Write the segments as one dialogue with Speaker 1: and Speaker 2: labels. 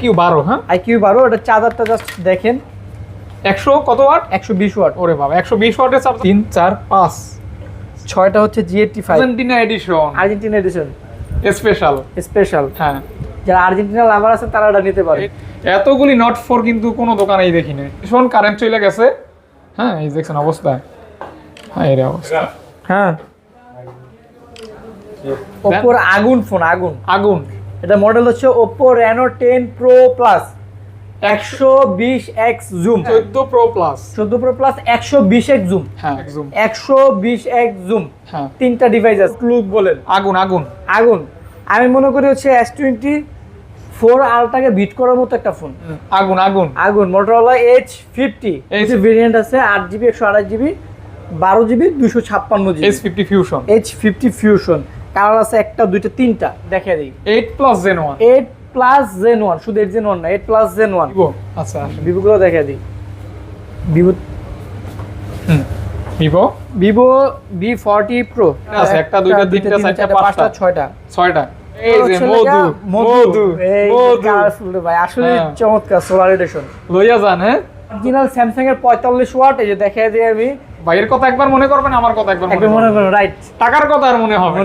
Speaker 1: IQ12 হ্যাঁ
Speaker 2: IQ12 এটা চার্জারটা জাস্ট দেখেন
Speaker 1: 100 কত ওয়াট
Speaker 2: 120 ওয়াট।
Speaker 1: ওরে বাবা 120 ওয়াটের চার্জার 3 4 5
Speaker 2: 6টা হচ্ছে G85
Speaker 1: আর্জেন্টিনা এডিশন স্পেশাল হ্যাঁ
Speaker 2: যারা আর্জেন্টিনা লাভার আছেন তারা এটা নিতে পারে।
Speaker 1: এতগুলি নট 4 কিন্তু কোনো দোকানেই দেখি না। ভীষণ কারেন্ট চলে গেছে হ্যাঁ এই দেখছেন অবস্থা হ্যাঁ এর অবস্থা
Speaker 2: হ্যাঁ Oppo আগুন এটা মডেল হচ্ছে Oppo Reno 10 Pro Plus 120x zoom
Speaker 1: 14 Pro Plus
Speaker 2: 120x zoom
Speaker 1: হ্যাঁ জুম
Speaker 2: 120x জুম
Speaker 1: হ্যাঁ
Speaker 2: তিনটা ডিভাইস আছে। লুক বলেন
Speaker 1: আগুন
Speaker 2: আমি মনে করি হচ্ছে S24 আলট্রাকে বিট করার মতো একটা ফোন। আগুন Motorola H50 এই যে ভেরিয়েন্ট আছে 8GB 128GB 12GB 256GB H50 Fusion colour আছে একটা দুইটা তিনটা দেখে দিই
Speaker 1: 8
Speaker 2: Plus Gen 1 শুধু 8 Gen 1 না 8 Gen 1
Speaker 1: আচ্ছা
Speaker 2: Vivo গুলো দেখে দিই Vivo V40 Pro
Speaker 1: আছে একটা দুইটা তিনটা চারটা পাঁচটা ছয়টা এই যে মধু
Speaker 2: কালারফুল ভাই আসলে চমৎকার সোলার এডিশন
Speaker 1: লইয়া যান হ্যাঁ
Speaker 2: অরিজিনাল স্যামসাং এর 45 ওয়াট এই যে দেখাই দিই আমি
Speaker 1: ভাইয়ের কথা একবার মনে করবেন আমার কথা একবার
Speaker 2: মনে করবেন রাইট
Speaker 1: টাকার কথা আর মনে হবে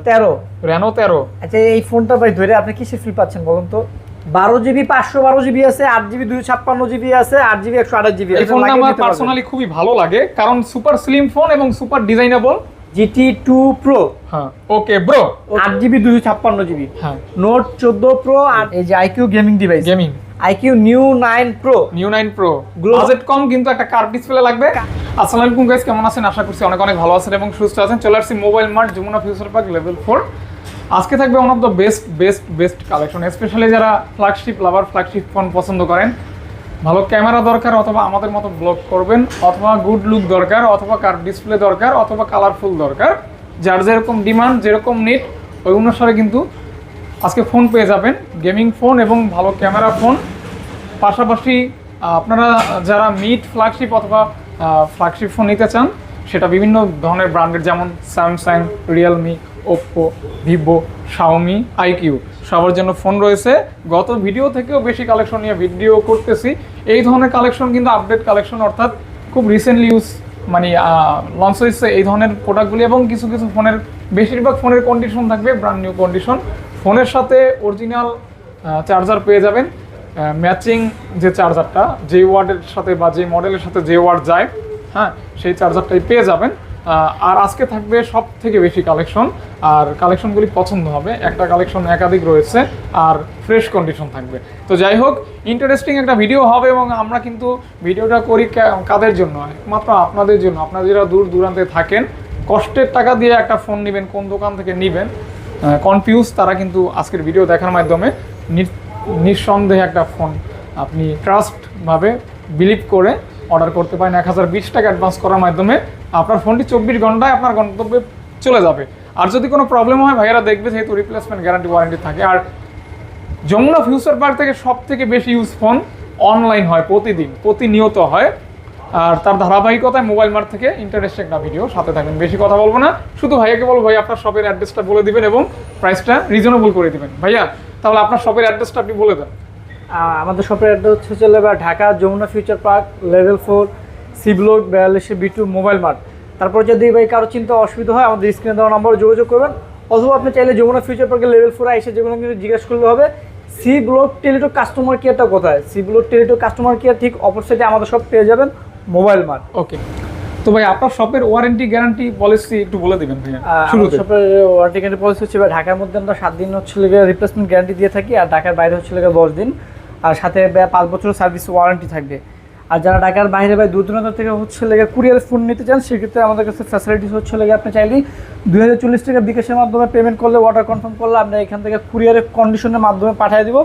Speaker 2: 13
Speaker 1: Reno 13
Speaker 2: আচ্ছা এই ফোনটা ভাই ধরে আপনি কিসে ফিল পাচ্ছেন বলুন তো 12GB 512GB আছে 8GB 256GB আছে 8GB 128GB আছে।
Speaker 1: এই ফোনটা আমার পার্সোনালি খুবই ভালো লাগে কারণ সুপার স্লিম ফোন এবং সুপার ডিজাইনেবল
Speaker 2: GT2 Pro
Speaker 1: হ্যাঁ ওকে ব্রো
Speaker 2: 8GB 256GB
Speaker 1: হ্যাঁ
Speaker 2: Note 14 Pro আর এই যে IQ gaming device IQ New 9 Pro
Speaker 1: budget কম কিন্তু একটা কার্ভ ডিসপ্লে লাগবে। আসসালামু আলাইকুম গাইস, কেমন আছেন? আশা করছি অনেক ভালো আছেন এবং সুস্থ আছেন। চলে আসছি mobile mart Jamuna future park level 4। আজকে থাকবে one of the best collection, specially যারা ফ্ল্যাগশিপ লাভার, ফ্ল্যাগশিপ ফোন পছন্দ করেন, ভালো ক্যামেরা দরকার অথবা আমাদের মতো ব্লগ করবেন অথবা গুড লুক দরকার অথবা কার্ভ ডিসপ্লে দরকার অথবা কালারফুল দরকার, যার যেরকম ডিমান্ড যেরকম নিড ওই অনুসারে কিন্তু আজকে ফোন পেয়ে যাবেন, গেমিং ফোন এবং ভালো ক্যামেরা ফোন। পাশাপাশি আপনারা যারা মিড ফ্ল্যাগশিপ অথবা ফ্ল্যাগশিপ ফোন নিতে চান, সেটা বিভিন্ন ধরনের ব্র্যান্ডের যেমন Samsung, Realme, Oppo, Vivo, Xiaomi, iQOO সবার জন্য ফোন রয়েছে। গত ভিডিও থেকেও বেশি কালেকশন নিয়ে ভিডিও করতেছি। এই ধরনের কালেকশন কিন্তু আপডেট কালেকশন, অর্থাৎ খুব রিসেন্টলি লঞ্চ হয়েছে এই ধরনের প্রোডাক্টগুলি এবং কিছু ফোনের বেশিরভাগ ফোনের কন্ডিশন থাকবে ব্র্যান্ড নিউ কন্ডিশন। ফোনের সাথে অরিজিনাল চার্জার পেয়ে যাবেন, ম্যাচিং যে চার্জারটা যে ওয়ার্ডের সাথে বা যে মডেলের সাথে যে ওয়ার্ড যায় হ্যাঁ সেই চার্জারটাই পেয়ে যাবেন। আর আজকে থাকবে সব থেকে বেশি কালেকশন, আর কালেকশনগুলি পছন্দ হবে, একটা কালেকশন একাধিক রয়েছে আর ফ্রেশ কন্ডিশন থাকবে। তো যাই হোক, ইন্টারেস্টিং একটা ভিডিও হবে এবং আমরা কিন্তু ভিডিওটা করি কাদের জন্য? একমাত্র আপনাদের জন্য। আপনারা যারা দূর দূরান্তে থাকেন, কষ্টের টাকা দিয়ে একটা ফোন নেবেন, কোন দোকান থেকে নেবেন কনফিউজ, তারা কিন্তু আজকের ভিডিও দেখার মাধ্যমে নিঃসন্দেহে একটা ফোন আপনি ট্রাস্টভাবে বিলিভ করে অর্ডার করতে পারেন। 1020 টাকা অ্যাডভান্স করার মাধ্যমে আপনার ফোনটি 24 ঘন্টায় আপনার গন্তব্যে চলে যাবে। আর যদি কোনো প্রবলেম হয় ভাইয়েরা দেখবে, যেহেতু রিপ্লেসমেন্ট গ্যারান্টি ওয়ারেন্টি থাকে। আর যমুনা ফিউচার পার্ক থেকে সব থেকে বেশি ইউজ ফোন অনলাইন হয়, প্রতিনিয়ত হয়। আর তার ধারাবাহিকতায় মোবাইল মার্ট থেকে ইন্টারেস্টিং একটা ভিডিও সাথে থাকবেন। বেশি কথা বলবো না, শুধু ভাইয়াকে বলবো ভাই আপনার শপের অ্যাড্রেসটা বলে দিবেন এবং প্রাইসটা রিজনেবল করে দিবেন। ভাইয়া তাহলে আপনার শপের অ্যাড্রেসটা আপনি বলে দেন।
Speaker 2: আমাদের শপের অ্যাড্রেস হচ্ছে Dhaka Jamuna future park level 4 C block 42B2 mobile mart. তারপর যদি ভাই কারো চিন্তা অসুবিধা হয় আমাদের স্ক্রিনে দেওয়া নম্বরে যোগাযোগ করবেন, অথবা আপনি চাইলে যমুনা ফিউচার পার্কের লেভেল 4 এসে যেগুলো কিন্তু জিজ্ঞেস করলে হবে সি ব্লক টেলিটো কাস্টমার কেয়ারটা কোথায়। সি ব্লক টেলিটো কাস্টমার কেয়ার ঠিক অপোজিটে আমাদের শপ পেয়ে যাবেন মোবাইল মার্ট।
Speaker 1: ওকে, তো ভাই আপনার শপের ওয়ারেন্টি গ্যারান্টি পলিসি একটু বলে দিবেন ভাইয়া।
Speaker 2: শুরুতে শপের ওয়ারেন্টি গ্যারান্টি পলিসি হচ্ছে ঢাকার মধ্যে আমরা 7 দিন হচ্ছে রিপ্লেসমেন্ট গ্যারান্টি দিয়ে থাকি, আর ঢাকার বাইরে হচ্ছে 10 দিন, আর সাথে 5 বছরের সার্ভিস ওয়ারেন্টি থাকবে। আর যারা ঢাকার বাইরে বা দূর দূরান্ত থেকে হচ্ছে কুরিয়ার ফোন নিতে চান, সেক্ষেত্রে আমাদের কাছে ফ্যাসিলিটিস হচ্ছে আপনি চাইলেই 2040 টাকা বিকাশের মাধ্যমে পেমেন্ট করলে, অর্ডার কনফার্ম করলে আমরা এখান থেকে কুরিয়ারের কন্ডিশনের মাধ্যমে পাঠিয়ে দিব।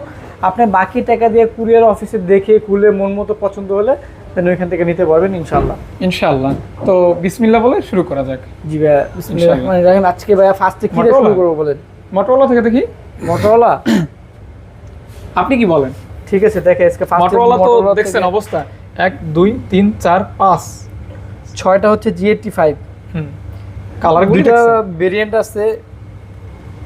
Speaker 2: আপনি বাকি টাকা দিয়ে কুরিয়ার অফিসে দেখে খুলে মন মতো পছন্দ হলে ওইখান থেকে নিতে পারবেন ইনশাআল্লাহ। তো বিসমিল্লাহ বলে শুরু করা যাক। জি ভাইয়া, বিসমিল্লাহির রহমানির রহিম। আজকে ভাইয়া ফার্স্টে কি শুরু করব বলেন?
Speaker 1: মোটরোলা থেকে দেখি।
Speaker 2: মোটরোলা
Speaker 1: আপনি কি বলেন?
Speaker 2: ঠিক আছে, দেখে আজকে ফার্স্ট
Speaker 1: মোটরোলা তো দেখছেন অবস্থা 1 2 3 4 5
Speaker 2: 6টা হচ্ছে G85।
Speaker 1: কালারগুলি
Speaker 2: দুটো ভেরিয়েন্ট আছে,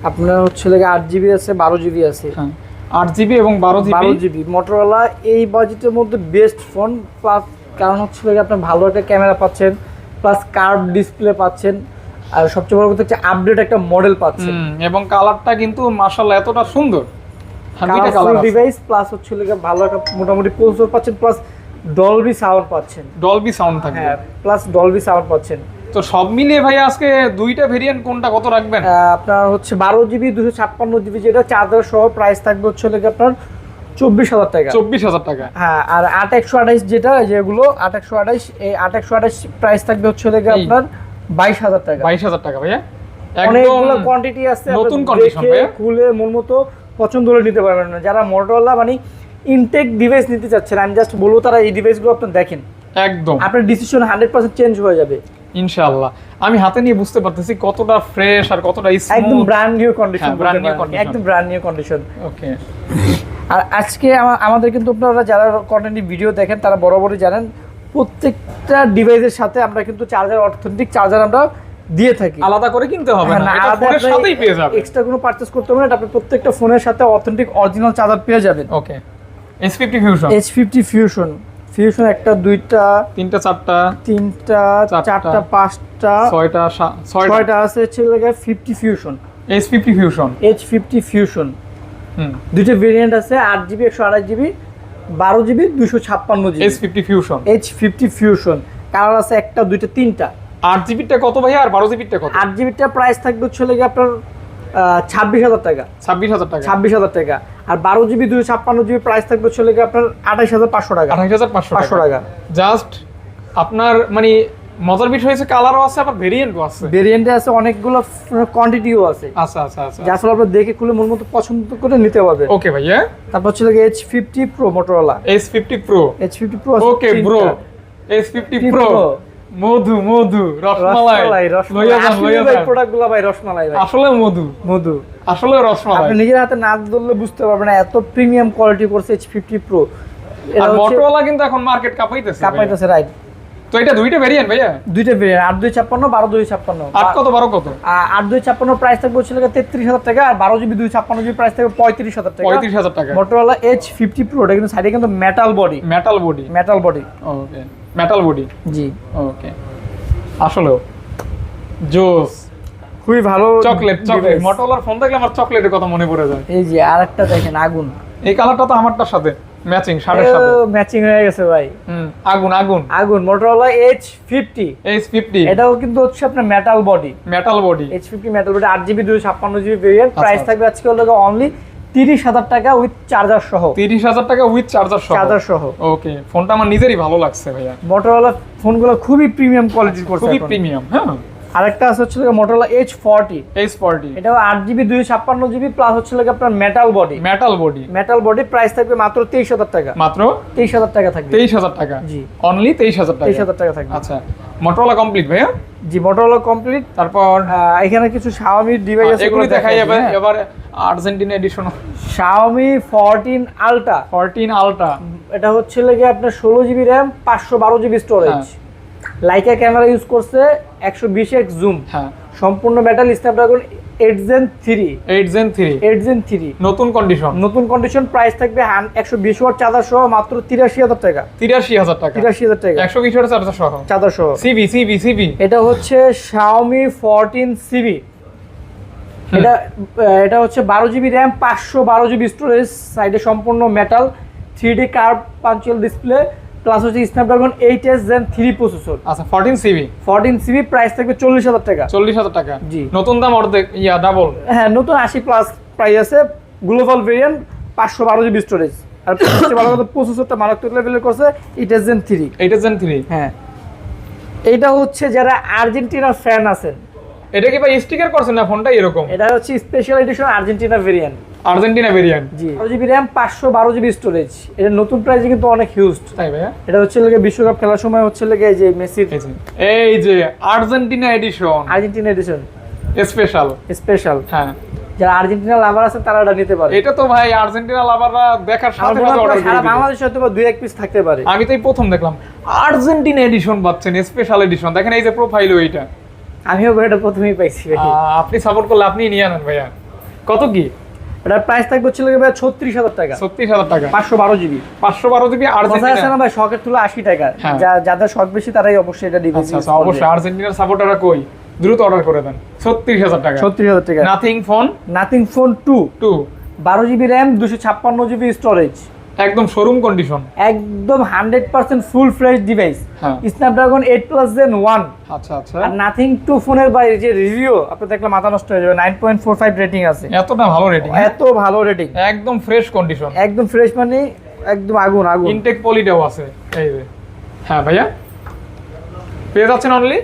Speaker 2: আপনার হচ্ছে 8GB আছে 12GB আছে।
Speaker 1: হ্যাঁ, 8GB এবং 12GB
Speaker 2: 12GB মোটরোলা এই বাজেটের মধ্যে বেস্ট ফোন, প্লাস কারণ হচ্ছে যে আপনি ভালো একটা ক্যামেরা পাচ্ছেন, প্লাস কার্ভ ডিসপ্লে পাচ্ছেন, আর সবচেয়ে বড় কথা হচ্ছে আপডেট একটা মডেল পাচ্ছেন।
Speaker 1: এবং কালারটা কিন্তু মাশাআল্লাহ এতটা সুন্দর, দুইটা কালার
Speaker 2: কালারফুল
Speaker 1: আছে।
Speaker 2: ডিভাইস, প্লাস হচ্ছে যে ভালো একটা মোটামুটি প্রসেসর পাচ্ছেন, প্লাস ডলবি সাউন্ড পাচ্ছেন।
Speaker 1: ডলবি সাউন্ড থাকবে।
Speaker 2: হ্যাঁ, প্লাস ডলবি সাউন্ড পাচ্ছেন।
Speaker 1: তো সব মিলিয়ে ভাই আজকে দুইটা ভেরিয়েন্ট কোনটা কত রাখবেন?
Speaker 2: আপনার হচ্ছে 12GB 256GB যেটা চার্জার সহ প্রাইস থাকবে হচ্ছে আপনার 24,000 টাকা।
Speaker 1: 24,000 টাকা।
Speaker 2: হ্যাঁ, আর 8128 যেটা যেগুলো 8128, এই 8128 প্রাইস থাকবে হচ্ছে আপনার 22,000 টাকা।
Speaker 1: 22,000 টাকা ভাইয়া।
Speaker 2: অনেকগুলো কোয়ান্টিটি আছে,
Speaker 1: নতুন কন্ডিশন ভাইয়া,
Speaker 2: খুলে মন মতো পছন্দ হলে নিতে পারবেন না। যারা মোটরোলা মানে ইনটেক ডিভাইস নিতে চাচ্ছেন, আমি জাস্ট বলবো তারা এই ডিভাইসগুলো আপনি দেখেন,
Speaker 1: একদম
Speaker 2: আপনার ডিসিশন 100% চেঞ্জ হয়ে যাবে
Speaker 1: ইনশাআল্লাহ। আমি হাতে নিয়ে বুঝতে পারতেছি কতটা ফ্রেশ আর কতটা
Speaker 2: একদম
Speaker 1: smooth.
Speaker 2: Brand new condition,
Speaker 1: brand new condition।
Speaker 2: একদম ব্র্যান্ড নিউ কন্ডিশন।
Speaker 1: ওকে।
Speaker 2: আর আজকে আমাদের কিন্তু আপনারা যারা কন্টেন্ট ভিডিও দেখেন তারা বরাবরই জানেন প্রত্যেকটা ডিভাইসের সাথে আমরা কিন্তু চার্জার, অথেন্টিক চার্জার আমরা দিয়ে থাকি।
Speaker 1: আলাদা করে কিনতে হবে না, এটা
Speaker 2: আলাদা
Speaker 1: ফোনের সাথেই পেয়ে যাবেন।
Speaker 2: এক্সট্রা কোনো পারচেজ করতে হবে না, আপনি প্রত্যেকটা ফোনের সাথে অথেন্টিক অরিজিনাল চার্জার পেয়ে যাবেন।
Speaker 1: ওকে। S50 fusion,
Speaker 2: H50 fusion, fusion একটা, দুইটা,
Speaker 1: তিনটা, চারটা,
Speaker 2: তিনটা, চারটা, পাঁচটা, ছয়টা আছে হচ্ছে 50 fusion.
Speaker 1: S50 fusion,
Speaker 2: H50 fusion দুইটা ভেরিয়েন্ট আছে, 8GB 128GB, 12GB 256GB।
Speaker 1: S50 fusion,
Speaker 2: H50 fusion colour আছে একটা, দুইটা, তিনটা।
Speaker 1: 8GB টা কত ভাইয়া আর 12GB টা কত?
Speaker 2: 8GB টা প্রাইস থাকবে হচ্ছে আপনার 26,000 টাকা।
Speaker 1: 26,000 টাকা।
Speaker 2: 26,000 টাকা। আর 12GB 256GB প্রাইস থাকবে হচ্ছে আপনার 28,500 টাকা।
Speaker 1: 28,500
Speaker 2: টাকা।
Speaker 1: জাস্ট আপনার মানে মজার বিষয় হচ্ছে কালারও আছে আবার ভেরিয়েন্টও আছে।
Speaker 2: ভেরিয়েন্টে আছে অনেকগুলো, কোয়ান্টিটিও আছে।
Speaker 1: আচ্ছা আচ্ছা আচ্ছা।
Speaker 2: যার ফলে আপনারা দেখে খুলে মন মতো পছন্দ করে নিতে পারবেন।
Speaker 1: ওকে ভাইয়া।
Speaker 2: তারপর হচ্ছে H50 Pro Motorola.
Speaker 1: S50 Pro।
Speaker 2: H50 Pro
Speaker 1: okay bro. S50 Pro মধু মধু রসমালাই লইয়া যান লইয়া যান।
Speaker 2: প্রোডাক্টগুলো ভাই রসমালাই ভাই,
Speaker 1: আসলে মধু
Speaker 2: মধু,
Speaker 1: আসলে রসমালাই।
Speaker 2: আপনি নিজের হাতে না ধরলে বুঝতে পারবেন না এত প্রিমিয়াম কোয়ালিটি করছে H50 Pro।
Speaker 1: আর মোটরোলা কিন্তু এখন মার্কেট কাঁপাইতেছে।
Speaker 2: রাইট।
Speaker 1: তো এটা দুইটা ভেরিয়েন্ট ভাইয়া?
Speaker 2: দুইটা ভেরিয়েন্ট, 8/256, 12/256।
Speaker 1: 8 কত 12 কত?
Speaker 2: 8/256 প্রাইস থাকবে হচ্ছে 33,000 টাকা, আর 12GB 256GB প্রাইস থাকবে 35,000 টাকা।
Speaker 1: 35,000 টাকা।
Speaker 2: মোটরোলা H50 Pro এটা কিন্তু সাইডে কিন্তু metal body.
Speaker 1: Metal body. Okay, metal body.
Speaker 2: জি
Speaker 1: ওকে। আসলেও জোস,
Speaker 2: খুবই ভালো
Speaker 1: চকলেট। মোটরোলার ফোন দেখলে আমার চকলেটের কথা মনে পড়ে যায়।
Speaker 2: এই যে আরেকটা দেখেন, আগুন।
Speaker 1: এই কালারটা তো আমারটার সাথে ম্যাচিং, শার্টের সাথে
Speaker 2: ম্যাচিং হয়ে গেছে ভাই।
Speaker 1: আগুন আগুন
Speaker 2: আগুন মোটরোলা H50। এটাও কিন্তু হচ্ছে আপনার metal body. H50 metal body, 8GB 256GB variant. Price থাকবে আজকে হলো অনলি 30,000 টাকা উইথ চার্জার সহ।
Speaker 1: 30,000 টাকা উইথ চার্জার সহ। ওকে, ফোনটা আমার নিজেরই ভালো লাগছে ভাইয়া।
Speaker 2: মোটরোলা ফোনগুলো খুবই প্রিমিয়াম কোয়ালিটির করছে,
Speaker 1: খুবই প্রিমিয়াম। হ্যাঁ।
Speaker 2: আরেকটা আছে হচ্ছে মোটরোলা H40। এটাও 8GB 256GB প্লাস হচ্ছে আপনার মেটাল বডি। প্রাইস থাকবে মাত্র 23,000 টাকা।
Speaker 1: মাত্র
Speaker 2: 23,000 টাকা থাকবে।
Speaker 1: 23,000 টাকা।
Speaker 2: জি,
Speaker 1: অনলি 23,000 টাকা।
Speaker 2: 23,000 টাকা থাকবে।
Speaker 1: আচ্ছা, মোটরোলা কমপ্লিট ভাইয়া?
Speaker 2: জি, মোটরোলা কমপ্লিট।
Speaker 1: তারপর
Speaker 2: এখানে কিছু Xiaomi ডিভাইস আছে,
Speaker 1: এগুলো দেখাই যাবে। এবার আর্জেন্টিনা এডিশন
Speaker 2: Xiaomi 14 Ultra। এটা হচ্ছে আপনার 16GB RAM, 512GB storage. Leica camera use করছে, 120x জুম।
Speaker 1: হ্যাঁ,
Speaker 2: সম্পূর্ণ মেটাল, স্ন্যাপড্রাগন 8 Gen 3।
Speaker 1: নতুন
Speaker 2: কন্ডিশন। প্রাইস থাকবে 120 ওয়াট চার্জার সহ মাত্র 83,000 টাকা।
Speaker 1: 83,000 টাকা। 120 ওয়াট চার্জার সহ। সিবি।
Speaker 2: এটা হচ্ছে Xiaomi 14CB। এটা হচ্ছে 12GB RAM, 512GB স্টোরেজ, সাইডে সম্পূর্ণ metal, 3D curve punctual display, plus হচ্ছে স্ন্যাপড্রাগন 8s Gen 3 প্রসেসর।
Speaker 1: আচ্ছা, 14CB প্রাইস থাকবে 40,000 টাকা। 40,000 টাকা। জি, নতুন দাম অর্ধেক, ডাবল।
Speaker 2: হ্যাঁ, নতুন 80 প্লাস প্রাইস আছে। Global variant, 512GB storage. আর সবচেয়ে ভালো কথা, প্রসেসরটা মারাত্মক লেভেলের করছে, 8s Gen 3। হ্যাঁ, এটা হচ্ছে যারা আর্জেন্টিনার ফ্যান আছেন।
Speaker 1: এটা কি ভাই স্টিকার করছেন না ফোনটা এরকম?
Speaker 2: এটা হচ্ছে স্পেশাল এডিশন আর্জেন্টিনা ভেরিয়েন্ট। জি, 12GB RAM, 512GB স্টোরেজ। এটা নতুন প্রাইসে কিন্তু অনেক হিউজ।
Speaker 1: তাই ভাইয়া?
Speaker 2: এটা হচ্ছে বিশ্বকাপ খেলার সময় হচ্ছে এই যে মেসির,
Speaker 1: এই যে আর্জেন্টিনা এডিশন স্পেশাল। হ্যাঁ,
Speaker 2: যারা আর্জেন্টিনা লাভার আছে তারা এটা নিতে পারে।
Speaker 1: এটা তো ভাই আর্জেন্টিনা লাভাররা দেখার সাথে সাথে অর্ডার করে দিবে।
Speaker 2: বাংলাদেশে হয়তো 2-1 পিস থাকতে পারে।
Speaker 1: আমি তো এই প্রথম দেখলাম আর্জেন্টিনা এডিশন পাচ্ছেন, স্পেশাল এডিশন। দেখেন এই যে প্রোফাইল, এইটা
Speaker 2: আমিও এটা প্রথমেই পাইছি।
Speaker 1: আপনি সাপোর্ট করলে আপনি নিয়ে আনেন ভাইয়া। কত কি?
Speaker 2: এটার প্রাইস থাকবে হচ্ছে ভাই 36000 টাকা।
Speaker 1: 36000 টাকা
Speaker 2: 512 জিবি।
Speaker 1: 512 জিবি
Speaker 2: কথা আছে
Speaker 1: আর্জেন্টিনা।
Speaker 2: না ভাই, শখের তুলে 80 টাকা।
Speaker 1: হ্যাঁ।
Speaker 2: যাদের শখ বেশি তারাই অবশ্যই এটা ডিভাইস
Speaker 1: আচ্ছা আচ্ছা, অবশ্যই আর্জেন্টিনার সাপোর্টাররা কই, দ্রুত অর্ডার করে দেন। 36000 টাকা
Speaker 2: 36000 টাকা।
Speaker 1: Nothing phone
Speaker 2: nothing phone 2
Speaker 1: 2
Speaker 2: 12 GB RAM 256 GB storage,
Speaker 1: একদম শোরুম কন্ডিশন।
Speaker 2: একদম 100% ফুল ফ্রেশ ডিভাইস।
Speaker 1: হ্যাঁ।
Speaker 2: Snapdragon 8+ Gen 1।
Speaker 1: আচ্ছা আচ্ছা,
Speaker 2: আর নাথিং 2 ফোনের বাইরে যে রিভিউ আপনি দেখলে মাথা নষ্ট হয়ে যাবে। 9.45 রেটিং আছে।
Speaker 1: এতটা ভালো রেটিং,
Speaker 2: এত ভালো রেটিং,
Speaker 1: একদম ফ্রেশ কন্ডিশন,
Speaker 2: একদম ফ্রেশ মানে একদম আগুন আগুন।
Speaker 1: ইনটেক পলিটাও আছে এই যে। হ্যাঁ ভাইয়া, পেয়ে যাচ্ছেন অনলি,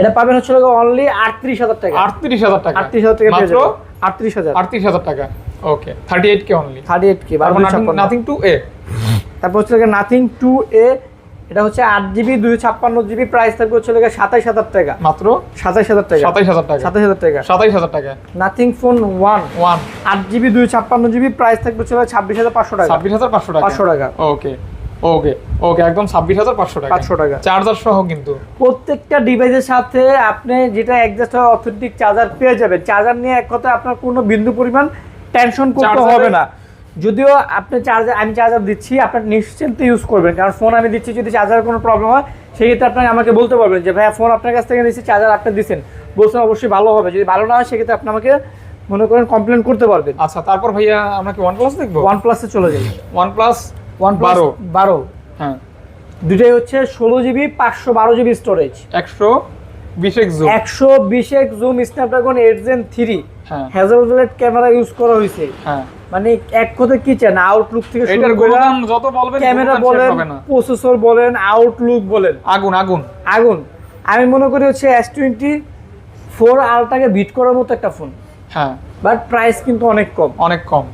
Speaker 2: এটা পাবেন হচ্ছে অনলি 38000 টাকা।
Speaker 1: 38000 টাকা
Speaker 2: 38000 টাকা পেয়ে
Speaker 1: মাত্র,
Speaker 2: যাবেন। 38000
Speaker 1: 38000 টাকা। ওকে 38 কে অনলি,
Speaker 2: 38 কে 1256।
Speaker 1: Nothing 2A।
Speaker 2: তারপর হচ্ছে নাথিং 2A, এটা হচ্ছে 8 জিবি 256 জিবি, প্রাইস থাকবে হচ্ছে 27000 টাকা।
Speaker 1: মাত্র
Speaker 2: 27000 টাকা।
Speaker 1: 27000 টাকা
Speaker 2: 27000 টাকা।
Speaker 1: 27000 টাকা।
Speaker 2: Nothing phone 1
Speaker 1: 1
Speaker 2: 8 GB 256 GB, price থাকবে হচ্ছে 26500 টাকা।
Speaker 1: 26500 টাকা
Speaker 2: 500 টাকা।
Speaker 1: ওকে ওকে ওকে, একদম 26500 টাকা।
Speaker 2: 500 টাকা।
Speaker 1: চার্জার সহ কিন্তু
Speaker 2: প্রত্যেকটা ডিভাইসের সাথে আপনি যেটা অ্যাডজাস্ট হয় অথেন্টিক চার্জার পেয়ে যাবেন। চার্জার নিয়ে এক কথা আপনার কোনো বিন্দু পরিমাণ টেনশন করতে
Speaker 1: চার্জারে-
Speaker 2: হবে না। যদিও আপনি আমি চার্জার দিচ্ছি, আপনার নিশ্চিন্তে ইউজ করবেন, কারণ ফোন আমি দিচ্ছি, যদি চার্জারের কোনো প্রবলেম হয় সেক্ষেত্রে আপনাকে আমাকে বলতে পারবেন যে ভাইয়া ফোন আপনার কাছ থেকে নিচ্ছি, চার্জার আপনি দিচ্ছেন, বলছেন অবশ্যই ভালো হবে। যদি ভালো না হয় সেক্ষেত্রে আপনি আমাকে মনে করেন কমপ্লেন করতে পারবেন।
Speaker 1: আচ্ছা, তারপর ভাইয়া আমরা কি OnePlus দেখবো?
Speaker 2: OnePlus-এ চলে যাই।
Speaker 1: OnePlus
Speaker 2: OnePlus 12
Speaker 1: হ্যাঁ,
Speaker 2: দুটাই হচ্ছে 16 GB 512 GB storage,
Speaker 1: 120x zoom.
Speaker 2: 120x zoom, Snapdragon 8 Gen 3,
Speaker 1: হ্যাঁ
Speaker 2: হ্যাজেলব্লেড ক্যামেরা ইউজ করা হয়েছে।
Speaker 1: হ্যাঁ,
Speaker 2: মানে এক কথা কি চান, আউটলুক থেকে শুরু
Speaker 1: এটার
Speaker 2: করে
Speaker 1: গুণগান যত বলবেন
Speaker 2: ক্যামেরা
Speaker 1: গুণগান শেষ
Speaker 2: বলেন,
Speaker 1: হবে না।
Speaker 2: প্রসেসর বলেন, আউটলুক বলেন,
Speaker 1: আগুন আগুন।
Speaker 2: আগুন। আমি মনে করি হচ্ছে S24 আলট্রাকে বিট করার মতো একটা ফোন,
Speaker 1: হ্যাঁ,
Speaker 2: বাট প্রাইস কিন্তু অনেক কম।
Speaker 1: অনেক কম।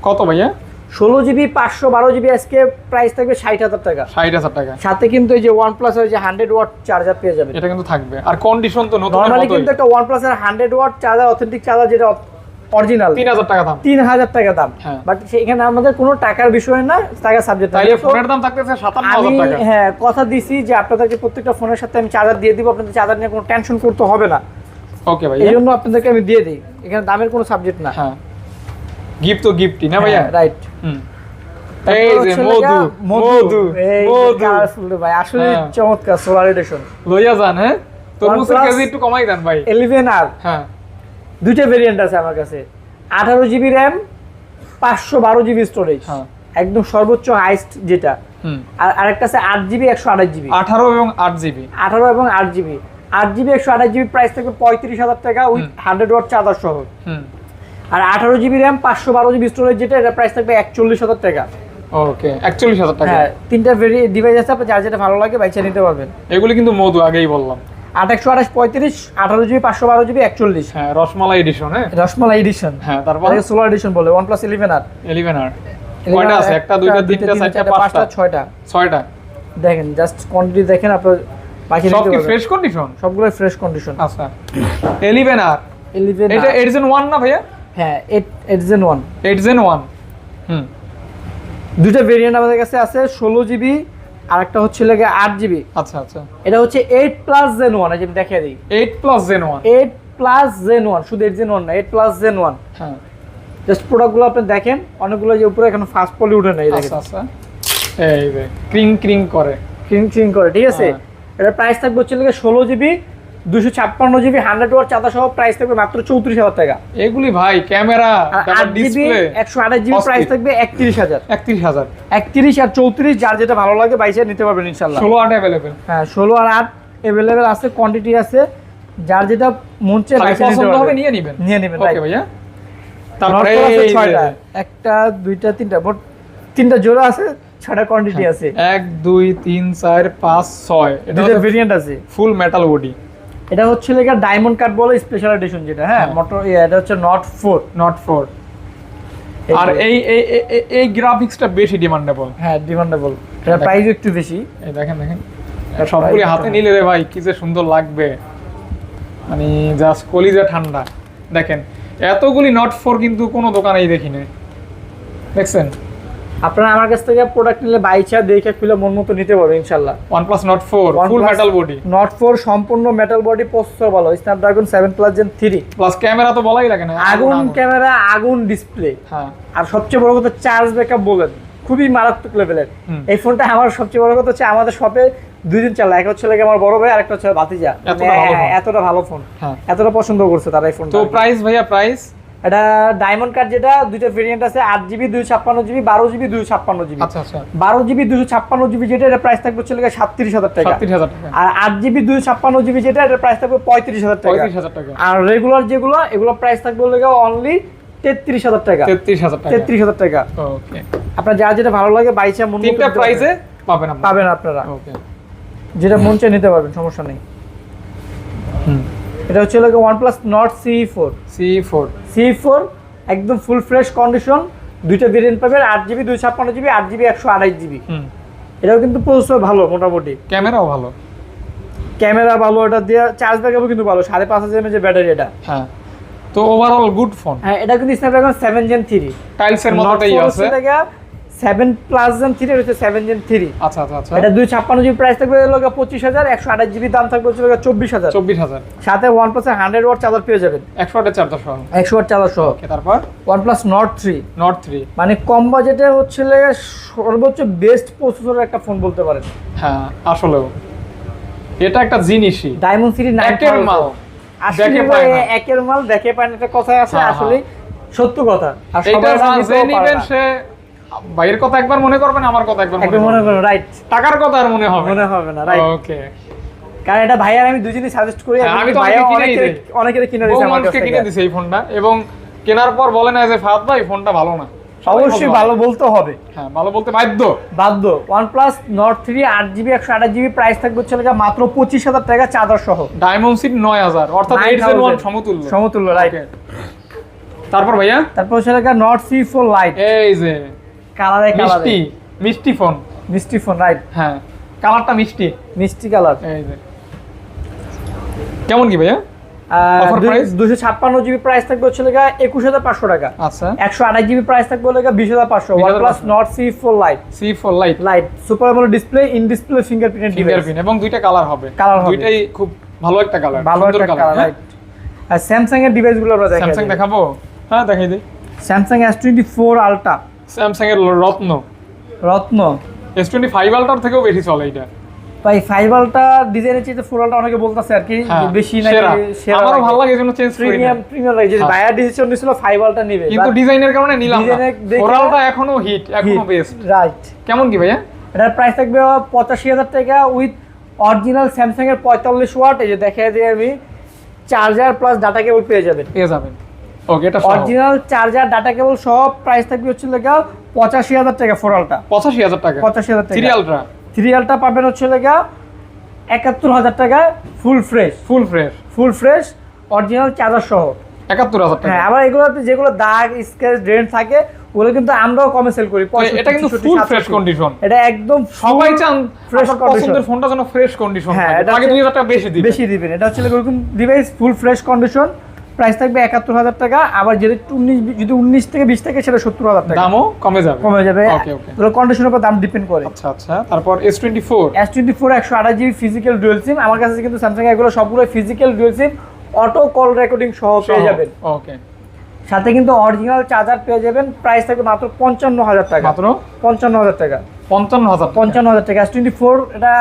Speaker 1: কত ভাইয়া?
Speaker 2: 16 জিবি 512 জিবি আজকে প্রাইস থাকবে 60000 টাকা।
Speaker 1: 60000 টাকা।
Speaker 2: সাথে কিন্তু এই যে OnePlus এর যে 100 ওয়াট চার্জার পেয়ে যাবেন।
Speaker 1: এটা কিন্তু থাকবে, আর কন্ডিশন তো নতুন।
Speaker 2: নরমালি কিন্তু একটা OnePlus এর 100 ওয়াট চার্জার, অথেন্টিক চার্জার যেটা অরিজিনাল,
Speaker 1: 3000 টাকা দাম।
Speaker 2: 3000 টাকা দাম।
Speaker 1: হ্যাঁ।
Speaker 2: বাট সেখানে আমাদের কোনো টাকার বিষয় না, টাকা সাবজেক্ট না।
Speaker 1: তাইলে ফোনের দাম থাকতেছে
Speaker 2: আমি
Speaker 1: 57000 টাকা।
Speaker 2: হ্যাঁ কথা দিছি যে আপনাদেরকে প্রত্যেকটা ফোনের সাথে আমি চার্জার দিয়ে দিব, আপনাদের চার্জার নিয়ে কোনো টেনশন করতে হবে না।
Speaker 1: ওকে ভাই,
Speaker 2: এই জন্য আপনাদেরকে আমি দিয়ে দিই, এখানে দামের কোনো সাবজেক্ট না।
Speaker 1: হ্যাঁ, গিফট তো গিফটই না ভাইয়া?
Speaker 2: রাইট।
Speaker 1: হুম, এই যে মধু
Speaker 2: মধু
Speaker 1: মধু
Speaker 2: কালারফুল ভাই, আসলে
Speaker 1: হ্যাঁ।
Speaker 2: চমৎকার সোলার এডিশন।
Speaker 1: লইয়া যান। হ্যাঁ, তরমুজের
Speaker 2: OnePlus
Speaker 1: কেজি একটু কমাই দেন ভাই।
Speaker 2: 11R
Speaker 1: হ্যাঁ,
Speaker 2: দুইটা ভেরিয়েন্ট আছে আমার কাছে, 18 জিবি র্যাম 512 জিবি স্টোরেজ,
Speaker 1: হ্যাঁ।
Speaker 2: একদম সর্বোচ্চ হাইস্ট যেটা।
Speaker 1: হুম,
Speaker 2: আর আরেকটা আছে 8 জিবি 128 জিবি,
Speaker 1: 18 এবং 8 জিবি।
Speaker 2: 18 এবং 8 জিবি। 8 জিবি 128 জিবি প্রাইস থাকবে 35000 টাকা উইথ 100 ওয়াট চার্জার সহ।
Speaker 1: হুম,
Speaker 2: আর 18 জিবি র্যাম 512 জিবি স্টোরেজ যেটা, এটা প্রাইস থাকবে 41000 টাকা।
Speaker 1: ওকে 41000 টাকা।
Speaker 2: হ্যাঁ, তিনটা ডিভাইস আছে, আপনার যার যেটা ভালো লাগে বাইচে নিতে পারবেন।
Speaker 1: এগুলি কিন্তু মধু আগেই বললাম।
Speaker 2: 8 128 35, 18 জিবি 512 জিবি 41।
Speaker 1: হ্যাঁ, রসমালাই এডিশন। হ্যাঁ
Speaker 2: রসমালাই এডিশন।
Speaker 1: হ্যাঁ, তারপর
Speaker 2: সোলার এডিশন বলে OnePlus 11R।
Speaker 1: 11R কয়টা আছে? একটা, দুইটা, তিনটা, চারটা, পাঁচটা,
Speaker 2: 6টা।
Speaker 1: 6টা।
Speaker 2: দেখেন জাস্ট কোয়ান্টিটি দেখেন, আপনার বাকি
Speaker 1: সব
Speaker 2: নিতে
Speaker 1: কি
Speaker 2: পারবেন।
Speaker 1: Fresh condition?
Speaker 2: সবগুলো ফ্রেশ কন্ডিশন।
Speaker 1: আচ্ছা, 11R
Speaker 2: 11
Speaker 1: এটা 8 Gen 1 না ভাইয়া?
Speaker 2: হ্যাঁ 8 Gen 1।
Speaker 1: 8 Gen 1। হুম,
Speaker 2: দুটো ভেরিয়েন্ট আমাদের কাছে আছে, 16 জিবি আর একটা হচ্ছে লাগে 8 জিবি।
Speaker 1: আচ্ছা আচ্ছা,
Speaker 2: এটা হচ্ছে 8+ Gen 1, এই যে আমি দেখিয়ে দিই।
Speaker 1: 8+ Gen 1।
Speaker 2: 8+ Gen 1, শুধু 8 Gen 1 না, 8+ Gen 1।
Speaker 1: হ্যাঁ,
Speaker 2: জাস্ট প্রোডাক্টগুলো আপনি দেখেন, অনেকগুলো যে উপরে এখন ফাস্ট পলি উঠে নাই, দেখেন
Speaker 1: আচ্ছা আচ্ছা, এই যে ক্রিং ক্রিং করে।
Speaker 2: ক্রিং করে, ঠিক আছে।
Speaker 1: হ্যাঁ।
Speaker 2: এটার প্রাইস থাকবে হচ্ছে লাগে 16 জিবি 256 জিবি 100 ওয়াট চার্জার সহ, প্রাইস থাকবে মাত্র 34000 টাকা।
Speaker 1: এগুলি ভাই ক্যামেরা,
Speaker 2: আর
Speaker 1: তারপর
Speaker 2: 8 জিবি
Speaker 1: ডিসপ্লে
Speaker 2: 128 জিবি প্রাইস থাকবে 31000।
Speaker 1: 31000।
Speaker 2: 31 আর 34 যার যেটা ভালো লাগে বাইসে নিতে পারবেন ইনশাআল্লাহ।
Speaker 1: 16 8 अवेलेबल।
Speaker 2: হ্যাঁ 16 আর 8 अवेलेबल আছে, কোয়ান্টিটি আছে, যার যেটা মন চায় বাইসে নিতে
Speaker 1: পছন্দ হবে
Speaker 2: পারবেন।
Speaker 1: নিয়ে নেবেন।
Speaker 2: নিয়ে নেবেন,
Speaker 1: ওকে
Speaker 2: রাইট।
Speaker 1: ভাইয়া, তারপরে
Speaker 2: নট আছে
Speaker 1: এই
Speaker 2: 6টা, একটা দুইটা তিনটা, মোট 3টা জোড়া আছে, 6টা কোয়ান্টিটি আছে।
Speaker 1: 1 2 3 4 5 6 এটা
Speaker 2: দুইটা ভেরিয়েন্ট আছে।
Speaker 1: ফুল মেটাল বডি।
Speaker 2: এটা হচ্ছে লেখা ডায়মন্ড কাট বলে স্পেশাল এডিশন যেটা। হ্যাঁ
Speaker 1: হ্যাঁ।
Speaker 2: মোটর এটা হচ্ছে নট 4।
Speaker 1: নট 4। আর এই গ্রাফিক্সটা বেশি ডিমান্ডেবল।
Speaker 2: হ্যাঁ ডিমান্ডেবল, এটা প্রাইস একটু বেশি।
Speaker 1: এই দেখেন দেখেন, এটা সবগুলি হাতে নিলে রে ভাই কি যে সুন্দর লাগবে, মানে জাস্ট কলিজা ঠান্ডা। দেখেন এতগুলি নট 4 কিন্তু কোনো দোকানেই দেখি না, দেখছেন?
Speaker 2: আপনারা আমার কাছ থেকে প্রোডাক্ট নিলে বাইচা দেখে খুলে মন মতো নিতে পারবেন ইনশাআল্লাহ।
Speaker 1: OnePlus Nord 4 ফুল মেটাল বডি,
Speaker 2: Nord 4 সম্পূর্ণ মেটাল বডি, প্রসেসর ভালো, Snapdragon 7+ Gen 3
Speaker 1: প্লাস ক্যামেরা তো বলাই লাগে না,
Speaker 2: আগুন ক্যামেরা, আগুন ডিসপ্লে।
Speaker 1: হ্যাঁ,
Speaker 2: আর সবচেয়ে বড় কথা চার্জ ব্যাকআপ বলেন খুবই মারাত্মক লেভেলের।
Speaker 1: হুম।
Speaker 2: এই ফোনটা আমার সবচেয়ে বড় কথা হচ্ছে আমাদের শপে 2 দিন চালা, এক হচ্ছে লাগে আমার বড় ভাই, আরেকটা হচ্ছে ভাতিজা।
Speaker 1: এতটা ভালো ফোন।
Speaker 2: এতটা ভালো ফোন,
Speaker 1: হ্যাঁ।
Speaker 2: এতটা পছন্দ করছে তারা এই ফোনটা।
Speaker 1: তো প্রাইস ভাইয়া, প্রাইস
Speaker 2: এটা ডায়মন্ড কার্ড, যেটা দুইটা ভেরিয়েন্ট আছে, 8GB 256GB, 12GB 256GB।
Speaker 1: আচ্ছা আচ্ছা,
Speaker 2: 12GB 256GB যেটা, এটা প্রাইস থাকবে হচ্ছে 37,000 টাকা।
Speaker 1: 37,000 টাকা।
Speaker 2: আর 8GB 256GB যেটা, এটা প্রাইস থাকবে 35,000 টাকা।
Speaker 1: 35,000 টাকা।
Speaker 2: আর রেগুলার যেগুলো, এগুলো প্রাইস থাকবে অনলি 33,000 টাকা।
Speaker 1: 33,000 টাকা।
Speaker 2: 33,000 টাকা।
Speaker 1: ওকে,
Speaker 2: আপনার যা যেটা ভালো লাগে বাইচা মন মতো
Speaker 1: তিনটা
Speaker 2: নিতে
Speaker 1: প্রাইসে
Speaker 2: পারবেন। পাবেন আপনারা,
Speaker 1: ওকে,
Speaker 2: যেটা মন চায় নিতে পারবেন, সমস্যা নেই। এটা হচ্ছে OnePlus Nord CE4। CE4 একদম ফুল ফ্রেশ কন্ডিশন, দুইটা ভেরিয়েন্ট পাবেন, 8GB 256GB, 8GB 128GB। এটাও কিন্তু প্রসেসর ভালো, মোটামুটি
Speaker 1: ক্যামেরাও ভালো,
Speaker 2: ক্যামেরা ভালো, এটা দিয়ে চার্জ ব্যাকআপও কিন্তু ভালো, 5.5 mAh ব্যাটারি এটা।
Speaker 1: হ্যাঁ, তো ওভারঅল গুড ফোন।
Speaker 2: হ্যাঁ, এটা কিন্তু Snapdragon 7 Gen 3
Speaker 1: টাইলসের মতটাই আছে।
Speaker 2: 7+ Gen 3 এর হচ্ছে 7 Gen 3।
Speaker 1: আচ্ছা আচ্ছা আচ্ছা,
Speaker 2: এটা 256GB প্রাইস থাকবে 25,000, 128GB দাম থাকবে 24,000।
Speaker 1: 24,000।
Speaker 2: সাথে OnePlus 100W চার্জার পেয়ে যাবেন,
Speaker 1: 100 ওয়াটের চার্জার সহ।
Speaker 2: 100W চার্জার সহ।
Speaker 1: ওকে, তারপর
Speaker 2: OnePlus Nord 3।
Speaker 1: Nord 3,
Speaker 2: মানে কম বাজেটে হচ্ছে সর্বোচ্চ বেস্ট প্রসেসরের একটা ফোন বলতে পারেন।
Speaker 1: হ্যাঁ আসলেও এটা একটা জিনিসই,
Speaker 2: ডায়মন্ড সিটি 9
Speaker 1: একের মাল,
Speaker 2: আসলে
Speaker 1: দেখে পায় না।
Speaker 2: একের মাল দেখে পায় না, একটা কথাই আছে,
Speaker 1: হ্যাঁ,
Speaker 2: আসলে সত্য কথা। আর
Speaker 1: এটা
Speaker 2: সবাই
Speaker 1: যে নিবেন সে ভাইয়ের কথা একবার মনে করবেন, আমার কথা একবার
Speaker 2: একবার মনে করবেন, রাইট।
Speaker 1: টাকার কথা আর মনে হবে
Speaker 2: না, রাইট।
Speaker 1: ওকে,
Speaker 2: কারণ এটা ভাই আর আমি দুজনেই সাজেস্ট করি,
Speaker 1: আমি তো
Speaker 2: ভাইয়া
Speaker 1: কিনেই দেই,
Speaker 2: অনেকের কিনে দিয়েছে, আমার কাছে
Speaker 1: কিনে দিয়েছে এই ফোনটা, এবং কেনার পর বলে না যে ফাহাদ ভাই ফোনটা ভালো না।
Speaker 2: অবশ্যই ভালো বলতে হবে,
Speaker 1: হ্যাঁ ভালো বলতে বাধ্য।
Speaker 2: OnePlus Nord 3 8GB 128GB price থাকবে হচ্ছে মাত্র 25,000 টাকা চার্জার সহ।
Speaker 1: ডায়মন্ড সিট 9,000, অর্থাৎ 8 Gen 1 সমতুল্য,
Speaker 2: রাইট।
Speaker 1: তারপর ভাইয়া,
Speaker 2: তারপর হচ্ছে Nord CE4 Lite।
Speaker 1: এই যে
Speaker 2: কালারে
Speaker 1: মিষ্টি ফোন,
Speaker 2: রাইট।
Speaker 1: হ্যাঁ কালারটা মিষ্টি
Speaker 2: কালার।
Speaker 1: এই যে কেমন কি ভাইয়া? অফার প্রাইস
Speaker 2: 256GB প্রাইস থাকবে হচ্ছে 21,500 টাকা।
Speaker 1: আচ্ছা,
Speaker 2: 128GB প্রাইস থাকবে 20,500। OnePlus Nord CE4 Lite super AMOLED display, in display fingerprint
Speaker 1: এবং দুইটা কালার হবে, দুইটাই খুব ভালো একটা কালার,
Speaker 2: রাইট। আর স্যামসাং এর ডিভাইসগুলো আমরা দেখাবো।
Speaker 1: স্যামসাং দেখাবো, হ্যাঁ দেখাই দিই।
Speaker 2: স্যামসাং S24 Ultra,
Speaker 1: স্যামসাং এর রত্ন S25 Ultra থেকেও বেশি চলে এটা
Speaker 2: ভাই। 5 Ultra ডিজাইনের চেয়ে 4 Ultra অনেকে বলতাছে আর কি বেশি নাকি সেরা।
Speaker 1: আমারও ভালো লাগে, এজন্য চেঞ্জ করি না।
Speaker 2: প্রিমিয়াম লাগে, যদি বায়ার ডিসিশন নিছিল 5 Ultra নেবে,
Speaker 1: কিন্তু ডিজাইনের কারণে নিলাম না। 4 Ultra এখনো হিট, এখনো বেস্ট,
Speaker 2: রাইট।
Speaker 1: কেমন কি ভাইয়া?
Speaker 2: এটার প্রাইস থাকবে 85,000 টাকা উইথ অরিজিনাল স্যামসাং এর 45 ওয়াট, এই যে দেখাই দিই আমি, চার্জার প্লাস ডাটা কেবল পেয়ে যাবেন।
Speaker 1: ওকে, এটা
Speaker 2: অরিজিনাল চার্জার ডাটা কেবল সব প্রাইস থাকবে হচ্ছে 85,000 টাকা 4 Ultra।
Speaker 1: 85,000 টাকা।
Speaker 2: 85,000 টাকা।
Speaker 1: 3
Speaker 2: Ultra পাবেন হচ্ছে 71,000 টাকা ফুল ফ্রেশ অরিজিনাল চার্জার সহ,
Speaker 1: 71,000 টাকা।
Speaker 2: হ্যাঁ। আবার এগুলোতে যেগুলো দাগ স্ক্র্যাচ ড্রেন থাকে ওগুলো কিন্তু আমরাও কমে সেল করি।
Speaker 1: এটা কিন্তু ফুল ফ্রেশ কন্ডিশন,
Speaker 2: এটা একদম
Speaker 1: সবাই চান
Speaker 2: ফ্রেশ
Speaker 1: পছন্দের ফোনটা যেন ফ্রেশ কন্ডিশন থাকে, আগে 2,000 টাকা বেশি দিবেন।
Speaker 2: এটা হচ্ছে এরকম device full fresh condition, price থাকবে 71,000 টাকা। আবার যদি 19 থেকে 20 থাকে সেটা 70,000 টাকা,
Speaker 1: দামও কমে যাবে।
Speaker 2: ওকে, কন্ডিশনের উপর দাম ডিপেন্ড করে।
Speaker 1: আচ্ছা, তারপর S24
Speaker 2: 128GB ফিজিক্যাল ডুয়াল সিম। আমার কাছে কিন্তু স্যামসাং এগুলো সবগুলো ফিজিক্যাল ডুয়াল সিম, অটো কল রেকর্ডিং সহ পেয়ে যাবেন।
Speaker 1: ওকে,
Speaker 2: সাথে কিন্তু অরিজিনাল চার্জার পেয়ে যাবেন। প্রাইস থাকবে মাত্র 55,000 টাকা।
Speaker 1: মাত্র
Speaker 2: 55,000 টাকা। 55,000 টাকা। S24 এটা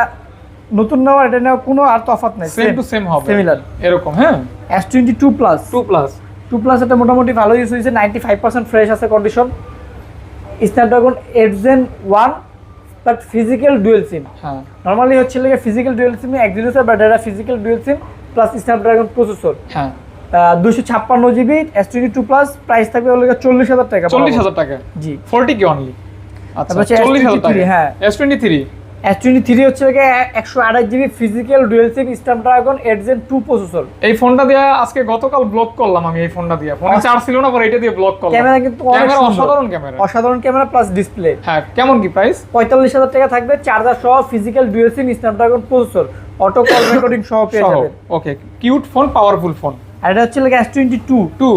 Speaker 2: নতুন নেওয়া, এটা নেওয়া কোনো আর তফাৎ নাই,
Speaker 1: সেম টু সেম হবে,
Speaker 2: সিমিলার
Speaker 1: এরকম। হ্যাঁ,
Speaker 2: S22 2 এটা মোটামুটি ভালো ইউজ হয়েছে, 95% ফ্রেশ আছে condition. Snapdragon 8 Gen 1 but physical dual sim.
Speaker 1: হ্যাঁ,
Speaker 2: নরমালি হচ্ছে ফিজিক্যাল ডুয়াল সিম একদিনের, বাট এটা physical dual sim plus Snapdragon processor.
Speaker 1: হ্যাঁ,
Speaker 2: 256GB S22 প্রাইস থাকবে 40,000 টাকা।
Speaker 1: 40,000 টাকা,
Speaker 2: জি,
Speaker 1: 40 কি অনলি। আচ্ছা,
Speaker 2: তারপর হচ্ছে
Speaker 1: 40,000 টাকা।
Speaker 2: হ্যাঁ, S23 হচ্ছে 128GB physical dual sim Snapdragon 8 Gen 2 processor.
Speaker 1: এই ফোনটা দিয়ে আজকে গতকাল ব্লক করলাম আমি, এই ফোনটা দিয়ে ফোনে চার্জ ছিল না, পরে এটা দিয়ে ব্লক করলাম।
Speaker 2: ক্যামেরা কিন্তু অসাধারণ ক্যামেরা প্লাস ডিসপ্লে।
Speaker 1: হ্যাঁ, কেমন কি প্রাইস?
Speaker 2: 45,000 টাকা থাকবে, চার্জার সহ physical dual sim Snapdragon processor, auto call recording সহ পেয়ে যাবেন।
Speaker 1: ওকে, কিউট ফোন, পাওয়ারফুল ফোন।
Speaker 2: আর এটা হচ্ছে S22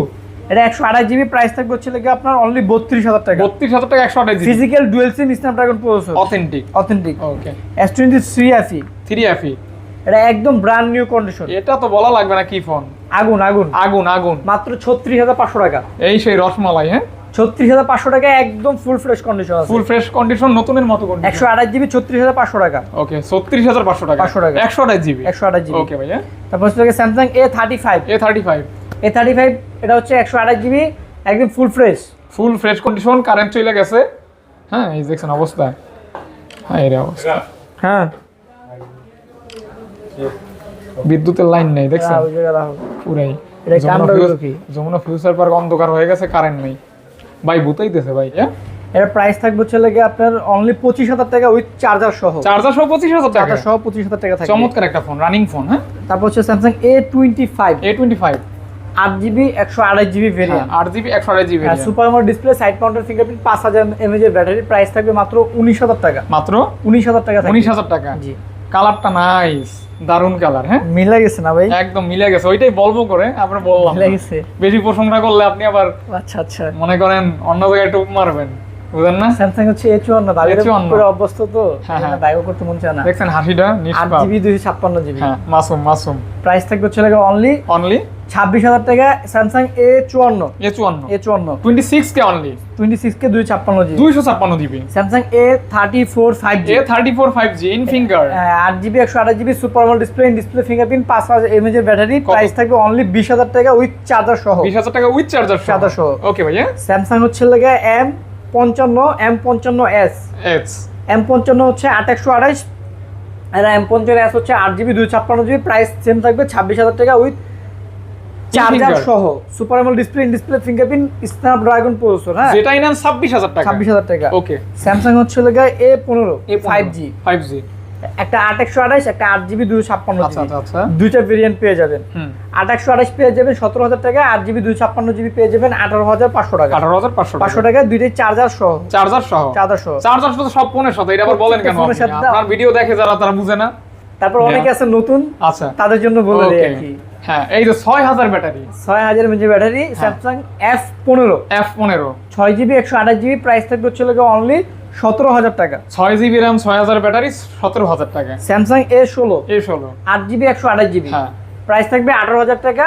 Speaker 2: এটা 128 জিবি, প্রাইস থাকবে হচ্ছে লাগে আপনার অনলি 32000 টাকা।
Speaker 1: 32000 টাকা 128 GB
Speaker 2: physical dual sim Snapdragon processor, authentic.
Speaker 1: Okay,
Speaker 2: S23 FE,
Speaker 1: 3FE,
Speaker 2: এটা একদম ব্র্যান্ড নিউ কন্ডিশন।
Speaker 1: এটা তো বলা লাগবে না কি ফোন,
Speaker 2: আগুন আগুন
Speaker 1: আগুন আগুন।
Speaker 2: মাত্র 36500 টাকা।
Speaker 1: এই সেই রসমালাই, হ্যাঁ
Speaker 2: 36500 টাকা, একদম ফুল ফ্রেশ কন্ডিশন আছে,
Speaker 1: ফুল ফ্রেশ কন্ডিশন, নতুনের মতো কন্ডিশন।
Speaker 2: 128 জিবি 36500 টাকা।
Speaker 1: ওকে, 36500 টাকা,
Speaker 2: 500 টাকা,
Speaker 1: 128 জিবি।
Speaker 2: 128 জিবি।
Speaker 1: ওকে ভাইয়া।
Speaker 2: তারপর হচ্ছে স্যামসাং A35, A35 এটা হচ্ছে 128 জিবি, একদম ফুল
Speaker 1: ফ্রেশ কন্ডিশন, কারেন্ট চলে গেছে। হ্যাঁ, এই দেখছেন অবস্থা, হ্যাঁ এর অবস্থা,
Speaker 2: হ্যাঁ
Speaker 1: বিদ্যুতের লাইন নেই দেখছেন
Speaker 2: ওই জায়গা রাখো
Speaker 1: পুরাই।
Speaker 2: এটা কামড়া হলো কি?
Speaker 1: যমুনা ফিউচার পার্ক অন্ধকার হয়ে গেছে, কারেন্ট নেই ভাই, ভূতাইতেছে ভাই। হ্যাঁ,
Speaker 2: এর প্রাইস থাকবে হচ্ছে লাগে আপনার অনলি 25000 টাকা উইথ চার্জার সহ।
Speaker 1: চার্জার সহ 25000 টাকা,
Speaker 2: চার্জার সহ 25000 টাকা থাকবে।
Speaker 1: চমৎকার একটা ফোন, রানিং ফোন। হ্যাঁ,
Speaker 2: তারপর হচ্ছে Samsung A25, 8 GB 128 GB variant,
Speaker 1: 8 GB 128 GB,
Speaker 2: super AMOLED display, side mounted fingerprint, 5000 mAh এর ব্যাটারি, প্রাইস থাকবে মাত্র 19000 টাকা।
Speaker 1: মাত্র
Speaker 2: 19000 টাকা থাকবে।
Speaker 1: 19000 টাকা।
Speaker 2: জি,
Speaker 1: কালারটা নাইস, দারুন কালার। হ্যাঁ,
Speaker 2: মিলে গেছে না ভাই?
Speaker 1: একদম মিলে গেছে, ওইটাই বলবো করে আমরা বললাম।
Speaker 2: মিলে গেছে।
Speaker 1: বেশি প্রশংসা করলে আপনি আবার
Speaker 2: আচ্ছা আচ্ছা,
Speaker 1: মনে করেন অন্য জায়গায় টুপ মারবেন, বুঝেন না?
Speaker 2: স্যামসাং হচ্ছে A54 দাবির করে অভ্যস্ত তো,
Speaker 1: হ্যাঁ, হ্যাঁ।
Speaker 2: দায়ও করতে মন চায় না।
Speaker 1: দেখছেন হাসিটা
Speaker 2: 8
Speaker 1: নিষ্পাপ।
Speaker 2: জিবি 256 জিবি,
Speaker 1: হ্যাঁ, মাসুম।
Speaker 2: প্রাইস থাকবে হচ্ছে লাগে অনলি 26000 টাকা। Samsung A54,
Speaker 1: 26 K only
Speaker 2: 26 K 256 GB,
Speaker 1: 256 GB.
Speaker 2: Samsung A34 5G,
Speaker 1: A34 5G in finger,
Speaker 2: 8 GB 128 GB, super AMOLED display fingerprint, 5000 mAh এর ব্যাটারি, প্রাইস থাকবে অনলি 20000 টাকা উইথ চার্জার সহ।
Speaker 1: 20000 টাকা উইথ চার্জার সহ। ওকে ভাইয়া।
Speaker 2: স্যামসাং হচ্ছে লাগে M55S, M55 হচ্ছে 8128, আর M55S হচ্ছে 8 জিবি 256 জিবি, প্রাইস সেম থাকবে 26000 টাকা উইথ চার্জার সহ, super AMOLED display fingerprint, Snapdragon processor. হ্যাঁ,
Speaker 1: যেটাই নেন 26000 টাকা।
Speaker 2: 26000 টাকা।
Speaker 1: ওকে,
Speaker 2: স্যামসাং হচ্ছে লাগে A15 5G, একটা 8128, একটা 8 জিবি 256
Speaker 1: আচ্ছা
Speaker 2: জিবি,
Speaker 1: আচ্ছা,
Speaker 2: দুইটা ভেরিয়েন্ট পেয়ে যাবেন। 8128 পেয়ে যাবেন 17000 টাকা, 8 জিবি 256 জিবি পেয়ে যাবেন 18500 টাকা।
Speaker 1: 18500
Speaker 2: টাকা, দুইটাই চার্জার সহ।
Speaker 1: চার্জার সহ তো সব ফোনের সাথে, এটা আবার বলেন কেন? আপনার ভিডিও দেখে যারা, তারা বুঝে না।
Speaker 2: তারপর অনেকে আছে নতুন,
Speaker 1: আচ্ছা,
Speaker 2: তাদের জন্য বলে দেই আর কি।
Speaker 1: হ্যাঁ, এই যে 6000 battery,
Speaker 2: 6000 mAh battery, Samsung F15 6 GB 128 GB, price থাকবে হচ্ছে লাগে অনলি 17000 টাকা।
Speaker 1: 6 জিবি RAM, 6000 ব্যাটারি, 17000 টাকা।
Speaker 2: স্যামসাং A16
Speaker 1: 8
Speaker 2: জিবি 128 জিবি,
Speaker 1: হ্যাঁ,
Speaker 2: প্রাইস থাকবে 18000 টাকা,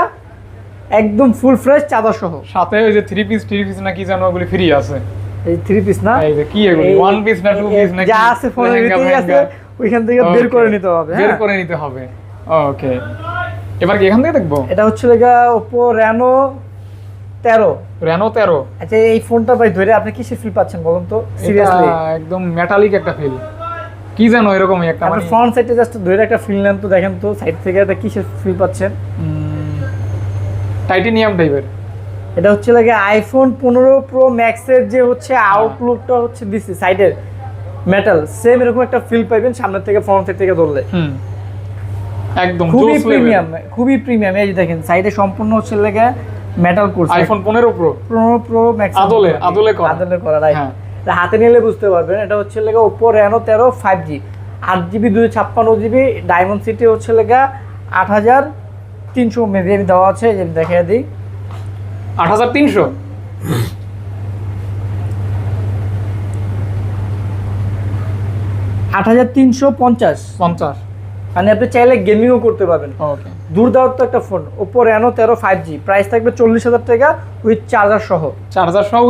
Speaker 2: একদম ফুল ফ্রেশ চার্জার সহ।
Speaker 1: সাথে ওই যে 3 পিস না কি জানো, ওগুলি ফ্রি আছে।
Speaker 2: এই 3 পিস না,
Speaker 1: এই যে কি এগুলি 1 পিস না 2 পিস না,
Speaker 2: যা আছে ফোনের ভিতরেই আছে, ওইখান থেকে বের করে নিতে হবে।
Speaker 1: বের করে নিতে হবে। ওকে, এবার কি এখান থেকে দেখবো?
Speaker 2: এটা হচ্ছে লাগা Oppo Reno 13। আচ্ছা, এই ফোনটা ভাই ধরে আপনি কিসে ফিল পাচ্ছেন বলুন তো? সিরিয়াসলি
Speaker 1: একদম মেটালিক একটা ফিল, কি জানো এরকমই একটা,
Speaker 2: মানে ফ্রন্ট সাইডে জাস্ট ধরে একটা ফিল নেন তো, দেখেন তো সাইড থেকে এটা কিসে ফিল পাচ্ছেন?
Speaker 1: টাইটানিয়াম টাইপের।
Speaker 2: এটা হচ্ছে লাগে আইফোন 15 Pro Max এর যে হচ্ছে আউটলুকটা হচ্ছে দিছি সাইডের মেটাল, সেম এরকম একটা ফিল পাবেন সামনে থেকে, ফ্রন্ট সাইড থেকে ধরলে।
Speaker 1: একদম
Speaker 2: খুবই প্রিমিয়াম। এই যে দেখেন সাইডে সম্পূর্ণ হচ্ছে লাগে মেটাল করছে,
Speaker 1: আইফোন 15 Pro
Speaker 2: Max
Speaker 1: আদলে করা,
Speaker 2: রাইট। হাতে নিলে বুঝতে পারবেন। এটা হচ্ছে লাগে Oppo Reno 13 5G, 8 GB 256 GB, diamond city হচ্ছে লাগে 8300 মেবি দেওয়া আছে, যে দেখিয়ে দিই
Speaker 1: 8300,
Speaker 2: 8350, মানে আপনি চাইলে গেমিংও করতে পারবেন।
Speaker 1: ওকে,
Speaker 2: দুর্দান্ত একটা phone Oppo Reno 13 5G, price থাকবে 40000 টাকা উইথ চার্জার সহ।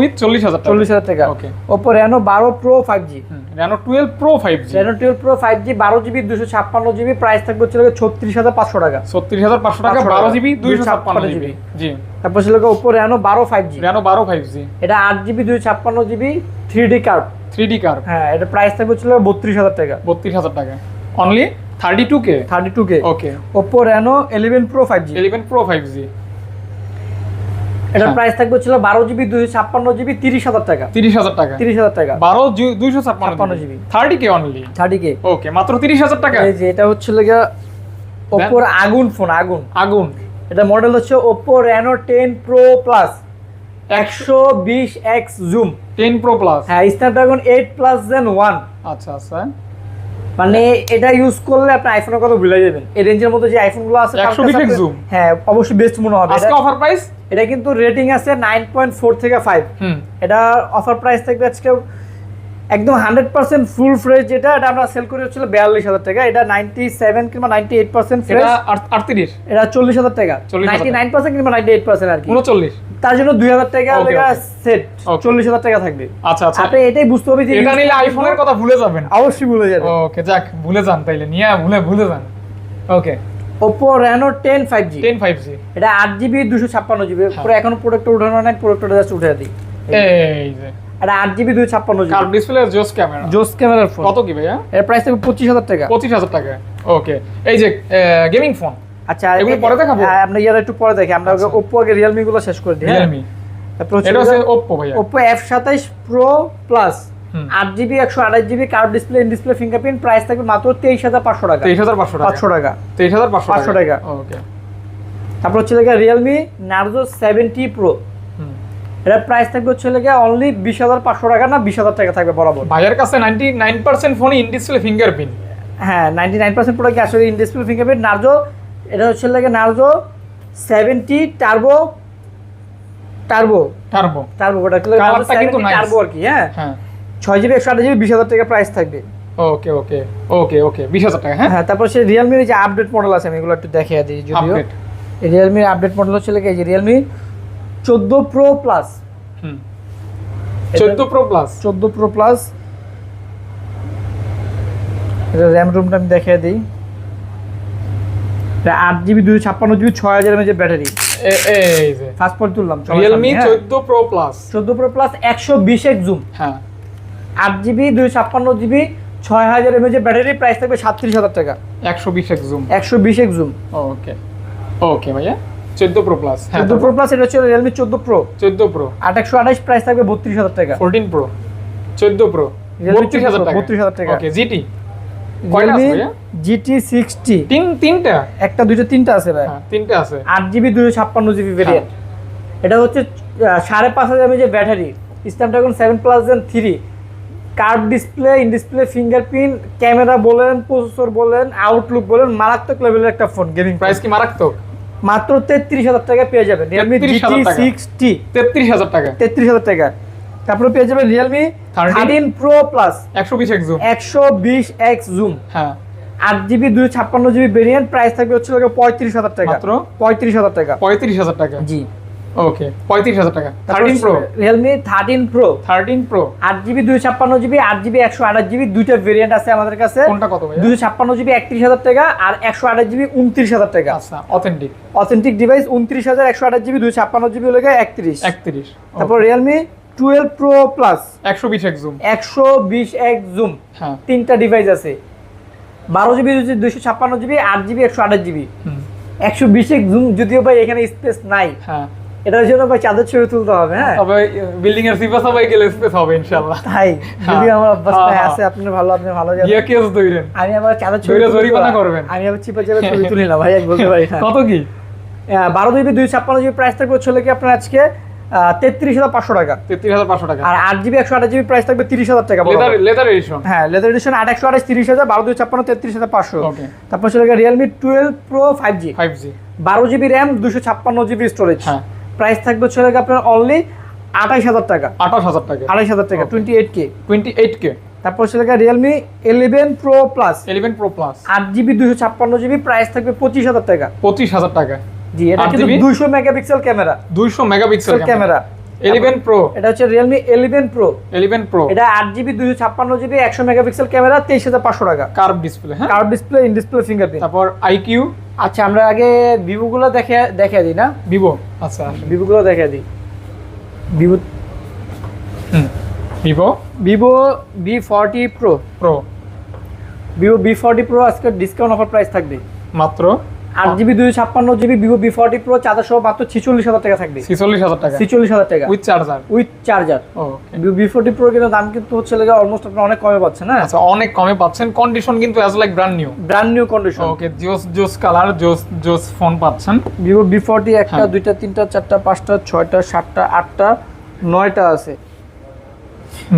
Speaker 1: উইথ 40000
Speaker 2: টাকা।
Speaker 1: ওকে,
Speaker 2: Oppo Reno 12 Pro 5G,
Speaker 1: Reno 12 Pro 5G,
Speaker 2: Reno 12 Pro 5G 12 GB 256 GB, price থাকবে হচ্ছে 36500 টাকা।
Speaker 1: 36500 টাকা, 12 জিবি 256 জিবি। জি,
Speaker 2: তারপর ছিল Oppo Reno 12 5G,
Speaker 1: Reno 12 5G,
Speaker 2: এটা 8 জিবি 256 জিবি 3D কার্ভ।
Speaker 1: হ্যাঁ,
Speaker 2: এটা প্রাইস থাকবে হচ্ছে 32000 টাকা।
Speaker 1: 32000 টাকা অনলি। 32K। ওকে,
Speaker 2: Oppo Reno 11 Pro 5G,
Speaker 1: 11 Pro 5G,
Speaker 2: এটা প্রাইস থাকবে হচ্ছে 12 জিবি 256 জিবি 30000 টাকা।
Speaker 1: 30000 টাকা,
Speaker 2: 12
Speaker 1: 256 জিবি, 30K অনলি।
Speaker 2: 30K,
Speaker 1: ওকে, মাত্র 30000 টাকা।
Speaker 2: এই যে এটা হচ্ছে লাগা Oppo আগুন ফোন, আগুন। এটা মডেল হচ্ছে Oppo Reno 10 Pro Plus, 120x zoom,
Speaker 1: 10 Pro Plus।
Speaker 2: হ্যাঁ, Snapdragon 8 Plus Gen 1।
Speaker 1: আচ্ছা,
Speaker 2: মানে এটা ইউজ করলে আপনি আইফোনের কথা ভুলে যাবেন। এই রেঞ্জের মধ্যে যে আইফোনগুলো আছে
Speaker 1: 120x zoom।
Speaker 2: হ্যাঁ অবশ্যই বেস্ট মনে হবে।
Speaker 1: আজকে অফার প্রাইস
Speaker 2: এটা কিন্তু রেটিং আছে 9.4 থেকে 5। এটা অফার প্রাইস থাকবে আজকে একদম 100% ফুল ফ্রেশ, যেটা এটা আমরা সেল করে হচ্ছিল 42,000 টাকা। এটা 97 কিংবা 98% ফ্রেশ।
Speaker 1: এটা 38
Speaker 2: এটা 40,000 টাকা, 99% কিংবা 98% আর কি
Speaker 1: 39।
Speaker 2: তার জন্য 2,000 টাকা লাগা সেট 40,000 টাকা থাকবে।
Speaker 1: আচ্ছা আচ্ছা,
Speaker 2: আপনি এটাই বুঝতে হবে যে
Speaker 1: এটা নিলে আইফোনের কথা ভুলে যাবেন।
Speaker 2: অবশ্যই ভুলে যাবেন।
Speaker 1: ওকে যাক, ভুলে যান তাইলে, নিয়ে ভুলে যান। ওকে
Speaker 2: Oppo Reno 10 5G।
Speaker 1: 10 5G
Speaker 2: এটা 8GB 256GB। পুরো এখনো প্রোডাক্ট উঠানো নাই, প্রোডাক্টটা জাস্ট উঠিয়ে দিই।
Speaker 1: এই যে
Speaker 2: এটা 8GB 256GB
Speaker 1: কার্ভ ডিসপ্লে জোস ক্যামেরা,
Speaker 2: জোস ক্যামেরার ফোন।
Speaker 1: কত কি ভাইয়া?
Speaker 2: এর প্রাইস থাকবে 25,000 টাকা।
Speaker 1: 25,000 টাকা। ওকে, এই যে গেমিং ফোন,
Speaker 2: আচ্ছা
Speaker 1: এগুলো পরে দেখাবো।
Speaker 2: হ্যাঁ আমরা ইয়ার একটু পরে দেখি। আমরা Oppo আগে Realme গুলো শেষ করে দিই।
Speaker 1: Realme,
Speaker 2: তারপর
Speaker 1: এটা হচ্ছে Oppo ভাইয়া।
Speaker 2: Oppo F27 Pro Plus 8GB 128GB curve display, in display fingerprint. Price থাকবে মাত্র 23,500 টাকা।
Speaker 1: 23,500 টাকা।
Speaker 2: 500 টাকা।
Speaker 1: 23,500
Speaker 2: টাকা।
Speaker 1: ওকে।
Speaker 2: তারপর হচ্ছে লাগা Realme Narzo 70 Pro। এর প্রাইস থাকবে হচ্ছে লাগা অনলি 20,500 টাকা, না 20,000 টাকা থাকবে বরাবর।
Speaker 1: ভাইয়ের কাছে 99% ফোন ইন ডিসপ্লে ফিঙ্গারপ্রিন্ট।
Speaker 2: হ্যাঁ 99% প্রোডাক্ট আসলে ইন ডিসপ্লে ফিঙ্গারপ্রিন্ট। Narzo এটা হচ্ছে লাগা Narzo 70 টার্বো প্রোডাক্ট।
Speaker 1: কালারটা কিন্তু নাইস।
Speaker 2: টার্বো আর কি। হ্যাঁ
Speaker 1: হ্যাঁ
Speaker 2: 6GB 128GB 20,000 টাকা প্রাইস থাকবে।
Speaker 1: ওকে ওকে ওকে ওকে 20,000 টাকা। হ্যাঁ
Speaker 2: হ্যাঁ তারপর সে Realme এর যে আপডেট মডেল আছে আমি এগুলো একটু দেখিয়ে দিই। যদিও এই Realme এর আপডেট মডেল হচ্ছে লাগা এই যে Realme 14 Pro Plus।
Speaker 1: 14 Pro Plus
Speaker 2: 14 Pro Plus। এটা RAM রুমটা আমি দেখিয়ে দিই। এটা 8GB 256GB 6000 mAh এর ব্যাটারি।
Speaker 1: এই যে
Speaker 2: ফাস্ট পয়েন্ট তুললাম।
Speaker 1: Realme 14 Pro Plus
Speaker 2: 14 Pro Plus 120x zoom.
Speaker 1: হ্যাঁ
Speaker 2: 8GB 256GB 6000 mAh এর ব্যাটারি। প্রাইস থাকবে 37,000 টাকা।
Speaker 1: 120x zoom.
Speaker 2: 120x zoom.
Speaker 1: ওকে ওকে ভাইয়া 14 Pro Plus।
Speaker 2: 14 Pro Plus এটা হচ্ছে Realme 14 Pro 8128 প্রাইস থাকবে 32,000 টাকা।
Speaker 1: 14 Pro 14 Pro 32,000 টাকা।
Speaker 2: 32,000 টাকা।
Speaker 1: ওকে GT কয়টা আছে ভাইয়া?
Speaker 2: GT 60
Speaker 1: তিনটা,
Speaker 2: একটা দুইটা তিনটা আছে ভাই।
Speaker 1: হ্যাঁ তিনটা আছে।
Speaker 2: 8GB 256GB variant. এটা হচ্ছে 5,500 mAh এর battery. Snapdragon 7 Plus Gen 3 curve display, in display fingerprint, camera বলেন, প্রসেসর বলেন, আউটলুক বলেন, মারাত্মক লেভেলের একটা ফোন। গেমিং
Speaker 1: প্রাইস কি মারাত্মক?
Speaker 2: মাত্র 33,000 টাকা পেয়ে যাবেন Realme GT 60।
Speaker 1: 33,000 টাকা।
Speaker 2: 33,000 টাকা। তারপরে পেয়ে যাবেন Realme 13 Pro Plus
Speaker 1: 120x zoom.
Speaker 2: 120x zoom.
Speaker 1: হ্যাঁ
Speaker 2: 8GB 256GB ভেরিয়েন্ট। প্রাইস থাকবে হচ্ছে 35,000 টাকা।
Speaker 1: মাত্র
Speaker 2: 35,000 টাকা।
Speaker 1: 35,000 টাকা।
Speaker 2: জি
Speaker 1: ওকে 35,000 টাকা। 13 Pro
Speaker 2: Realme 13 Pro
Speaker 1: 8GB
Speaker 2: 256GB 8GB 128GB দুইটা ভেরিয়েন্ট আছে আমাদের কাছে।
Speaker 1: কোনটা কত ভাই?
Speaker 2: 256GB 31,000 টাকা আর 128GB 29,000 টাকা।
Speaker 1: আচ্ছা
Speaker 2: অথেন্টিক ডিভাইস 29,000 128GB 256GB হলো 31। তারপর Realme 12 Pro Plus
Speaker 1: 120x zoom.
Speaker 2: 120x zoom.
Speaker 1: হ্যাঁ
Speaker 2: তিনটা ডিভাইস আছে। 12GB 256GB 8GB 128GB 120x zoom. যদিও ভাই এখানে স্পেস নাই।
Speaker 1: হ্যাঁ
Speaker 2: এটার জন্য ভাই চাঁদের ছবি তুলতে হবে। হ্যাঁ
Speaker 1: তবে বিল্ডিং এর সিপা সবাই গেলে স্পেস হবে ইনশাআল্লাহ।
Speaker 2: তাই যদি আমার অভ্যাস নাই আছে। আপনি ভালো জানেন।
Speaker 1: ইয়া কেস দইরেন,
Speaker 2: আমি আবার চাঁদের ছবি
Speaker 1: জরিমানা করবেন।
Speaker 2: আমি আবার চিপা ছবি তুলি না ভাই, বলতে পারি না।
Speaker 1: কত কি?
Speaker 2: 12GB 256GB প্রাইস থাকবে হচ্ছে কি আপনার আজকে 33,500 টাকা।
Speaker 1: 33,500 টাকা।
Speaker 2: আর 8GB 128GB প্রাইস থাকবে 30,000 টাকা।
Speaker 1: Leather addition.
Speaker 2: হ্যাঁ লেদার এডিশন 8 128 30,000, 12 256 33,500।
Speaker 1: ওকে
Speaker 2: তারপর হচ্ছে Realme 12 Pro 5G 12GB RAM 256GB storage.
Speaker 1: হ্যাঁ
Speaker 2: প্রাইস থাকবে হচ্ছে আপনার অনলি 28,000 টাকা। 28,000 টাকা 28K। তারপর হচ্ছে Realme 11 Pro Plus 8GB 256GB price থাকবে 25,000 টাকা।
Speaker 1: 25,000 টাকা।
Speaker 2: জি এটা কিন্তু 200 megapixel camera.
Speaker 1: 200 megapixel camera. 11 Pro
Speaker 2: এটা হচ্ছে Realme 11 Pro এটা 8GB 256GB 100 মেগাপিক্সেল ক্যামেরা 23,500 টাকা।
Speaker 1: Curve display. হ্যাঁ
Speaker 2: curve display, in display fingerprint.
Speaker 1: তারপর IQ।
Speaker 2: আচ্ছা আমরা আগে ভিভো গুলো দেখিয়ে দিই না?
Speaker 1: ভিভো আচ্ছা
Speaker 2: ভিভো গুলো দেখিয়ে দিই। Vivo V40 Pro Vivo V40 Pro আজকে ডিসকাউন্ট অফার প্রাইস থাকবে মাত্র 8GB 256GB Vivo V40 Pro charger সহ মাত্র 46,000 টাকা থাকবে। 46,000 টাকা with charger. Vivo V40 Pro কিন্তু দাম কিন্তু হচ্ছে লাগা অলমোস্ট আপনি অনেক কমে পাচ্ছেন। হ্যাঁ
Speaker 1: আচ্ছা অনেক কমে পাচ্ছেন। কন্ডিশন কিন্তু as like brand new condition. Okay জোস কালার জোস ফোন পাচ্ছেন।
Speaker 2: ভিভো V40 একটা দুইটা তিনটা চারটা পাঁচটা ছয়টা সাতটা আটটা 9টা আছে।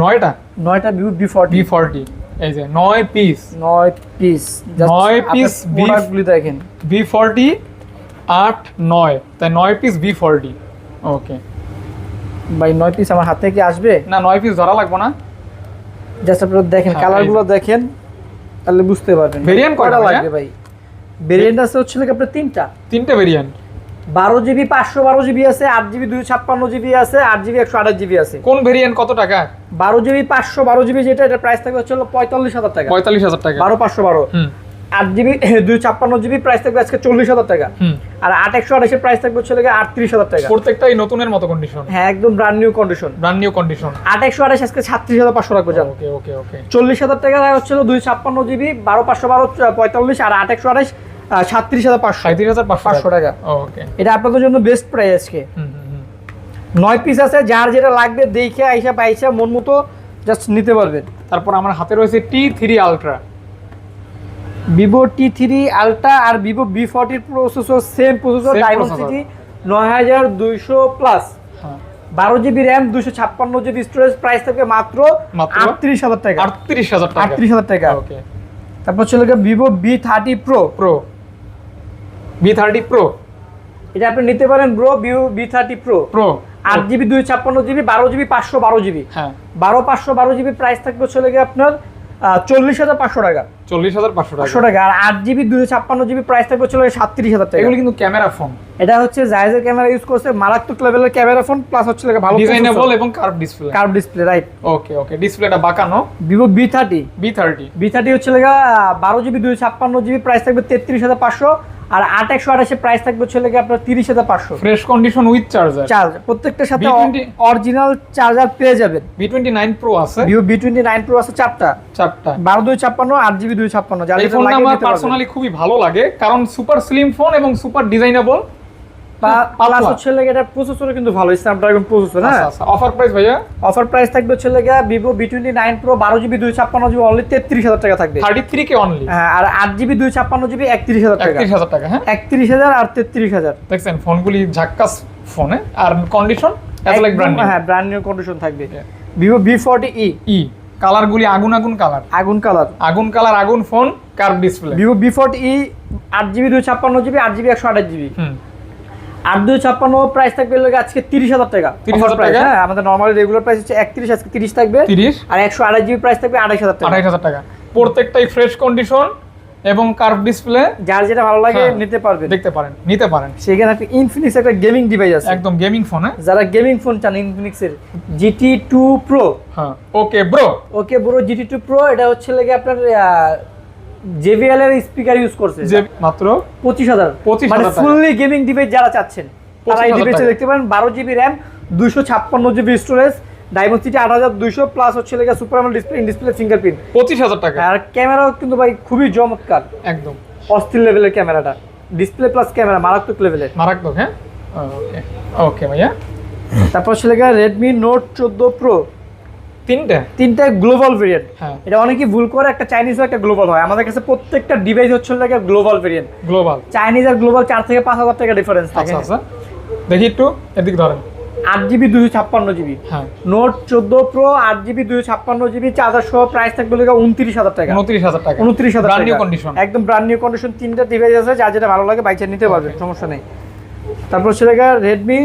Speaker 1: 9টা
Speaker 2: ভিভো V40
Speaker 1: এই যে 9 পিস
Speaker 2: 9 পিস
Speaker 1: 9 পিস
Speaker 2: প্রোডাক্টগুলি দেখেন
Speaker 1: B40 8 9 তাই 9 পিস B40 ওকে
Speaker 2: ভাই 9 পিস আমার হাতে কি আসবে
Speaker 1: না 9 পিস ধরা লাগবে না
Speaker 2: জাস্ট আপনারা দেখেন
Speaker 1: হ্যাঁ,
Speaker 2: কালারগুলো দেখেন তাহলে বুঝতে পারবেন
Speaker 1: ভেরিয়েন্ট কয়টা
Speaker 2: লাগবে ভাই ভেরিয়েন্ট আছে হচ্ছে আপনার
Speaker 1: তিনটা ভেরিয়েন্ট
Speaker 2: 12 জিবি 512 জিবি আছে 8 জিবি 256 জিবি আছে 8 জিবি 128 জিবি আছে
Speaker 1: কোন ভেরিয়েন্ট কত টাকা
Speaker 2: 12 জিবি 512 জিবি যেটা এটা প্রাইস থাকবে হচ্ছে 45000 টাকা
Speaker 1: 45000 টাকা
Speaker 2: 12512 8 জিবি 256 জিবি প্রাইস থাকবে আজকে 40000 টাকা আর 8128 এর প্রাইস থাকবে হচ্ছে 38000 টাকা
Speaker 1: প্রত্যেকটাই নতুনের মতো কন্ডিশন
Speaker 2: হ্যাঁ একদম ব্র্যান্ড নিউ কন্ডিশন
Speaker 1: 8128
Speaker 2: আজকে 36500 রাখবো জান
Speaker 1: ওকে ওকে ওকে
Speaker 2: 40000 টাকা হচ্ছে 256 জিবি 12512 45 আর 8128 37500 টাকা
Speaker 1: ওকে
Speaker 2: এটা আপনাদের জন্য বেস্ট প্রাইস আজকে 9 পিস আছে যার যেটা লাগবে দেখে আইসা পাইসা মন মতো জাস্ট নিতে পারবেন
Speaker 1: তারপর আমার হাতে রয়েছে T3 ultra
Speaker 2: Vivo T3 ultra আর Vivo V40 processor same processor Dimensity 9200 plus 12 GB RAM 256 GB storage price থাকবে মাত্র 38000 টাকা
Speaker 1: 38000
Speaker 2: টাকা
Speaker 1: ওকে
Speaker 2: তারপর চলে গেল Vivo V30 pro
Speaker 1: V30 pro
Speaker 2: এটা আপনি নিতে পারেন bro Vivo V30 pro 8 GB 256 GB 12 GB 512 GB
Speaker 1: হ্যাঁ
Speaker 2: 512 জিবি প্রাইস থাকবে চলে গিয়ে আপনার 40500 টাকা
Speaker 1: 40500
Speaker 2: টাকা আর 8 জিবি 256 জিবি প্রাইস থাকবে চলে 37000 টাকা
Speaker 1: এগুলো কিন্তু ক্যামেরা ফোন
Speaker 2: এটা হচ্ছে জায়েজের ক্যামেরা ইউজ করছে মারাত্মক লেভেলের ক্যামেরা ফোন প্লাস হচ্ছে ভালো
Speaker 1: ডিজাইনেবল এবং কার্ভ ডিসপ্লে
Speaker 2: রাইট
Speaker 1: ওকে ওকে ডিসপ্লেটা বাঁকানো
Speaker 2: ভিভো V30 হচ্ছে 12 জিবি 256 জিবি প্রাইস থাকবে 33500 আর 8128 এর প্রাইস থাকবে হচ্ছে আপনার 30500
Speaker 1: ফ্রেশ কন্ডিশন উইথ চার্জ
Speaker 2: প্রত্যেকটার সাথে অরিজিনাল চার্জার পেয়ে যাবেন
Speaker 1: V29 প্রো আছে
Speaker 2: ভিভো V29 প্রো আছে চারটা 12256 8 জিবি 256 যার
Speaker 1: এই ফোনটা আমার পার্সোনালি খুবই ভালো লাগে কারণ সুপার স্লিম ফোন এবং সুপার ডিজাইনেবল
Speaker 2: প্লাস হচ্ছে এটা প্রসেসর কিন্তু ভালো স্ন্যাপড্রাগন প্রসেসর না
Speaker 1: অফার প্রাইস ভাইয়া
Speaker 2: অফার প্রাইস থাকবে হচ্ছে Vivo V29 pro 12 GB 256 GB only 33000 টাকা থাকবে
Speaker 1: 33 কে অনলি
Speaker 2: হ্যাঁ আর 8 জিবি 256 জিবি 31000 টাকা
Speaker 1: হ্যাঁ
Speaker 2: 31000 আর 33000
Speaker 1: দেখছেন ফোনগুলি ঝাক্কাস ফোনে আর condition as like brand new
Speaker 2: হ্যাঁ ব্র্যান্ড নিউ কন্ডিশন থাকবে ভিভো V40e
Speaker 1: কালারগুলি আগুন কালার আগুন phone curve display
Speaker 2: Vivo V40e 8 GB 256 GB 8 GB 128 GB 8 price থাকবে আজকে 30000 টাকা
Speaker 1: 30000 টাকা
Speaker 2: হ্যাঁ আমাদের নরমালি রেগুলার প্রাইস হচ্ছে 31 আজকে 30 থাকবে
Speaker 1: 30
Speaker 2: আর 128 জিবি প্রাইস থাকবে 28000
Speaker 1: টাকা প্রত্যেকটাই ফ্রেশ কন্ডিশন এবং কার্ভ ডিসপ্লে
Speaker 2: যার যেটা ভালো লাগে নিতে পারেন সেখানে একটা ইনফিনিক্স একটা গেমিং ডিভাইস আছে
Speaker 1: একদম গেমিং ফোন
Speaker 2: যারা গেমিং ফোন চান ইনফিনিক্সের GT2 Pro
Speaker 1: হ্যাঁ ওকে ব্রো
Speaker 2: GT2 Pro এটা হচ্ছে আপনার JBL এর স্পিকার ইউজ করছে
Speaker 1: যে মাত্র
Speaker 2: 25000 মানে ফুললি গেমিং ডিভাইস যারা চাচ্ছেন তারা এই ডিভাইসটা দেখতে পারেন 12 GB RAM 256 GB storage Dimensity 8200 plus হচ্ছে super AMOLED display in display fingerprint
Speaker 1: 25000 টাকা
Speaker 2: আর ক্যামেরাও কিন্তু ভাই খুবই চমৎকার
Speaker 1: একদম
Speaker 2: অস্থির লেভেলের ক্যামেরাটা ডিসপ্লে প্লাস ক্যামেরা মারাত্মক লেভেলের
Speaker 1: হ্যাঁ ওকে ভাইয়া
Speaker 2: তারপর হচ্ছে Redmi Note 14 Pro তিনটা গ্লোবাল ভেরিয়েন্ট এটা অনেকেই ভুল করে একটা চাইনিজ একটা গ্লোবাল হয় আমাদের কাছে প্রত্যেকটা ডিভাইস হচ্ছে গ্লোবাল ভেরিয়েন্ট চাইনিজ আর গ্লোবাল 4 থেকে 5000 টাকা ডিফারেন্স থাকে
Speaker 1: আচ্ছা দেখি একটু এদিক ধরেন
Speaker 2: 8 GB 256 GB note 14 pro 8 GB 256 GB charger সহ প্রাইস থাকবে 29000 টাকা 29000 ব্র্যান্ড নিউ কন্ডিশন একদম ব্র্যান্ড নিউ কন্ডিশন তিনটা ডিভাইস আছে যার যেটা ভালো লাগে বাইচে নিতে পারবেন সমস্যা নেই তারপর ছিল Redmi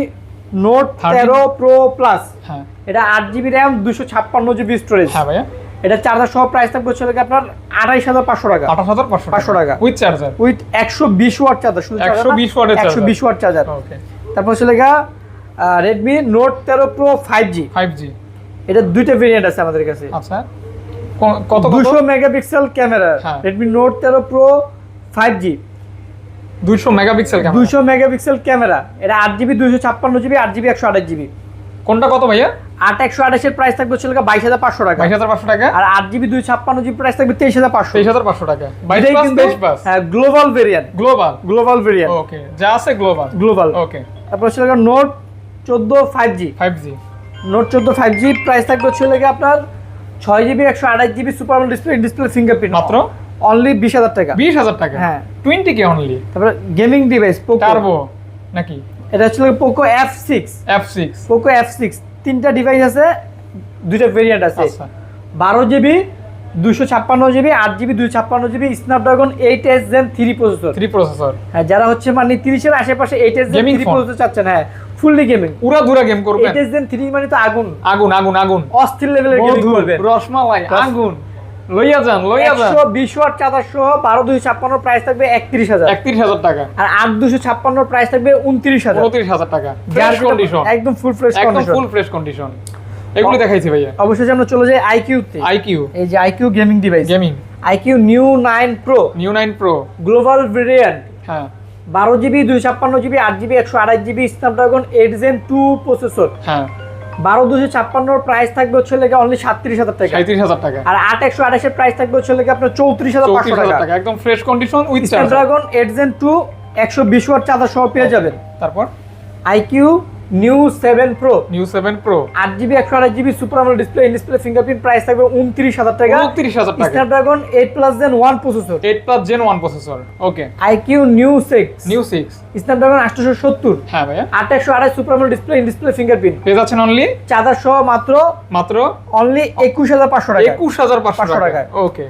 Speaker 2: Note 13 Pro Plus এটা 8 জিবি RAM 256 জিবি স্টোরেজ
Speaker 1: ভাইয়া
Speaker 2: এটা চার্জার সহ প্রাইস থাকবে আপনার 28500 টাকা
Speaker 1: 28500 টাকা with charger
Speaker 2: with 120 watt charger শুধু 120 ওয়াট চার্জার ওকে তারপর ছিল Redmi Note 13 Pro 5G এটা দুইটা ভেরিয়েন্ট আছে আমাদের কাছে
Speaker 1: আচ্ছা কত
Speaker 2: 200 megapixel camera Redmi Note 13 Pro 5G
Speaker 1: 200 megapixel camera
Speaker 2: এটা 8GB 256GB 8GB 128GB
Speaker 1: কোনটা কত ভাইয়া
Speaker 2: 8 এর প্রাইস থাকবে 22500 টাকা
Speaker 1: 22500 টাকা
Speaker 2: আর 8GB 256GB প্রাইস থাকবে 23500
Speaker 1: টাকা 22 প্লাস
Speaker 2: হ্যাঁ গ্লোবাল ভেরিয়েন্ট গ্লোবাল ভেরিয়েন্ট
Speaker 1: ওকে যা আছে গ্লোবাল ওকে
Speaker 2: তারপর Note 14 5G Note 14 5G price থাকবে আপনার 6GB 128GB super AMOLED display fingerprint
Speaker 1: মাত্র
Speaker 2: অনলি 20000 টাকা
Speaker 1: হ্যাঁ 20 কে অনলি
Speaker 2: তারপর গেমিং ডিভাইস পোকো
Speaker 1: টার্বো নাকি
Speaker 2: এটা হচ্ছে পোকো F6 তিনটা ডিভাইস আছে দুইটা ভেরিয়েন্ট আছে 12GB 256 GB 8 GB 256 GB Snapdragon 8s Gen 3 processor. হ্যাঁ, যারা হচ্ছে মানে 30 এর আশেপাশে 8s Gen 3 প্রসেসর চাচ্ছেন, হ্যাঁ ফুললি গেমিং
Speaker 1: পুরা দুরা গেম করবেন।
Speaker 2: 8s Gen 3 মানে তো আগুন
Speaker 1: আগুন আগুন আগুন,
Speaker 2: অস্থির লেভেলের গেমিং করবেন।
Speaker 1: রসমালাই আগুন, লইয়া যান
Speaker 2: 120 ওয়াট চার্জার সহ 12256 প্রাইস থাকবে 31000
Speaker 1: টাকা,
Speaker 2: আর 8256 প্রাইস থাকবে 29000
Speaker 1: টাকা। ফ্রেশ কন্ডিশন,
Speaker 2: একদম full fresh condition,
Speaker 1: full fresh condition. এগুলো দেখাইছি ভাইয়া।
Speaker 2: অবশ্যই আমরা চলে যাই আইকিউ তে। এই যে iQOO gaming device, iQOO new 9 pro global variant.
Speaker 1: হ্যাঁ,
Speaker 2: 12 GB 256 GB 8 GB 128 GB snapdragon 8 Gen 2 processor.
Speaker 1: হ্যাঁ,
Speaker 2: 12256 প্রাইস থাকবে হচ্ছে লেগে অনলি 37000 টাকা,
Speaker 1: 37000 টাকা।
Speaker 2: আর 8128 এর প্রাইস থাকবে হচ্ছে লেগে আপনার 34500 টাকা।
Speaker 1: একদম fresh condition with
Speaker 2: Snapdragon 8 Gen 2 120 watt charger সহ পেয়ে যাবেন।
Speaker 1: তারপর
Speaker 2: iQOO Neo 7 Pro
Speaker 1: 8
Speaker 2: GB 128 GB super AMOLED display, in display fingerprint, price থাকবে 29000 টাকা।
Speaker 1: 29000 টাকা।
Speaker 2: Snapdragon 8 Gen 1 processor,
Speaker 1: 8 Gen 1 processor. Okay.
Speaker 2: IQOO Neo 6 Snapdragon 870।
Speaker 1: হ্যাঁ ভাইয়া,
Speaker 2: 8128 super AMOLED display, in display fingerprint,
Speaker 1: পেয়ে যাচ্ছেন অনলি
Speaker 2: চার্জার সহ মাত্র অনলি 21500 টাকা,
Speaker 1: 21500 টাকা। ওকে।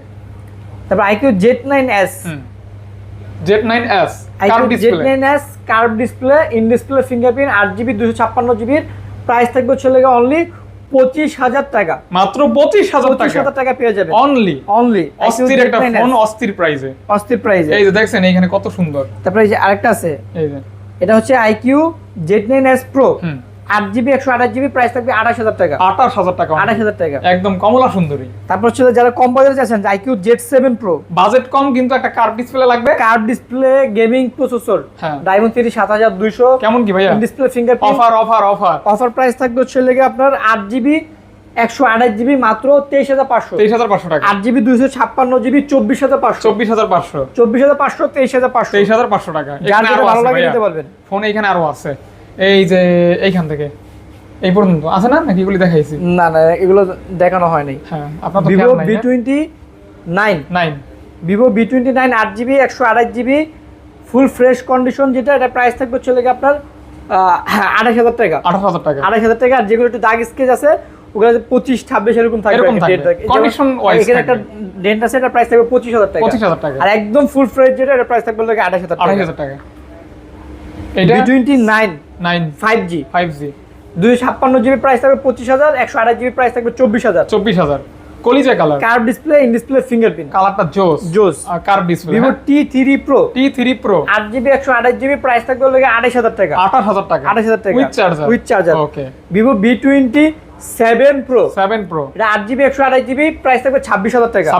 Speaker 2: তারপর iQOO Z9s
Speaker 1: Z9s
Speaker 2: iQOO Z9s curve display, in display fingerprint, 8 GB 256 জিবির, প্রাইস থাকবে হচ্ছে অনলি 25000 টাকা,
Speaker 1: মাত্র 25000
Speaker 2: টাকা পেয়ে যাবেন
Speaker 1: অনলি। অস্থির একটা ফোন, অস্থির প্রাইসে। এই যে দেখছেন এইখানে কত সুন্দর।
Speaker 2: তারপরে এই যে আরেকটা আছে,
Speaker 1: এই যে
Speaker 2: এটা হচ্ছে iQOO Z9s Pro 8 GB 128 GB, price থাকবে 28000 টাকা,
Speaker 1: 28000 টাকা,
Speaker 2: 28000 টাকা,
Speaker 1: একদম কমলা সুন্দরী।
Speaker 2: তারপর ছিল যারা কম বাজেটে আছেন আইকিউ Z7 Pro,
Speaker 1: বাজেট কম কিন্তু একটা কার্ভ ডিসপ্লে লাগবে,
Speaker 2: curve display gaming processor, diamond 3 7200।
Speaker 1: কেমন কি ভাইয়া?
Speaker 2: ডিসপ্লে ফিঙ্গারপ্রিন্ট, অফার প্রাইস থাকবে হচ্ছে লেগে আপনার 8 জিবি 128 জিবি মাত্র 23500
Speaker 1: টাকা,
Speaker 2: 8 জিবি 256 জিবি 24500
Speaker 1: 23500 টাকা।
Speaker 2: যার যেটা ভালো লাগে নিতে পারবেন।
Speaker 1: ফোন এইখানে আরো আছে, এই যে এইখান থেকে এই পর্যন্ত আছে না, নাকি এগুলি দেখাইছি?
Speaker 2: না এগুলো দেখানো হয় নাই।
Speaker 1: হ্যাঁ, আপনার তো
Speaker 2: Vivo B29 Vivo B29 8 GB 128 GB full fresh condition, যেটা এটা প্রাইস থাকবে চলে গিয়ে আপনার 28000 টাকা, 28000 টাকা। আর যেগুলো একটু দাগ স্কেচ আছে ওগুলো 25 26 এরকম থাকবে,
Speaker 1: কন্ডিশন ওয়াইজ
Speaker 2: এখানে একটা ডেন্ট আছে, এটা প্রাইস থাকবে 25000 টাকা। আর একদম ফুল ফ্রেশ যেটা এটা প্রাইস থাকবে 28000 টাকা।
Speaker 1: এটা
Speaker 2: B29 5G 256 জিবি প্রাইস থাকবে 25000, 128 জিবি প্রাইস থাকবে 24000।
Speaker 1: কলিজা colour,
Speaker 2: curve display, in display fingerprint,
Speaker 1: কালারটা জোস। আর curve display.
Speaker 2: Vivo T3 Pro 8 GB 128 GB price থাকবে 28000 টাকা,
Speaker 1: 28000 টাকা
Speaker 2: with charger.
Speaker 1: Okay.
Speaker 2: Vivo B27 Pro এটা 8 জিবি 128 জিবি প্রাইস থাকবে 26000 টাকা।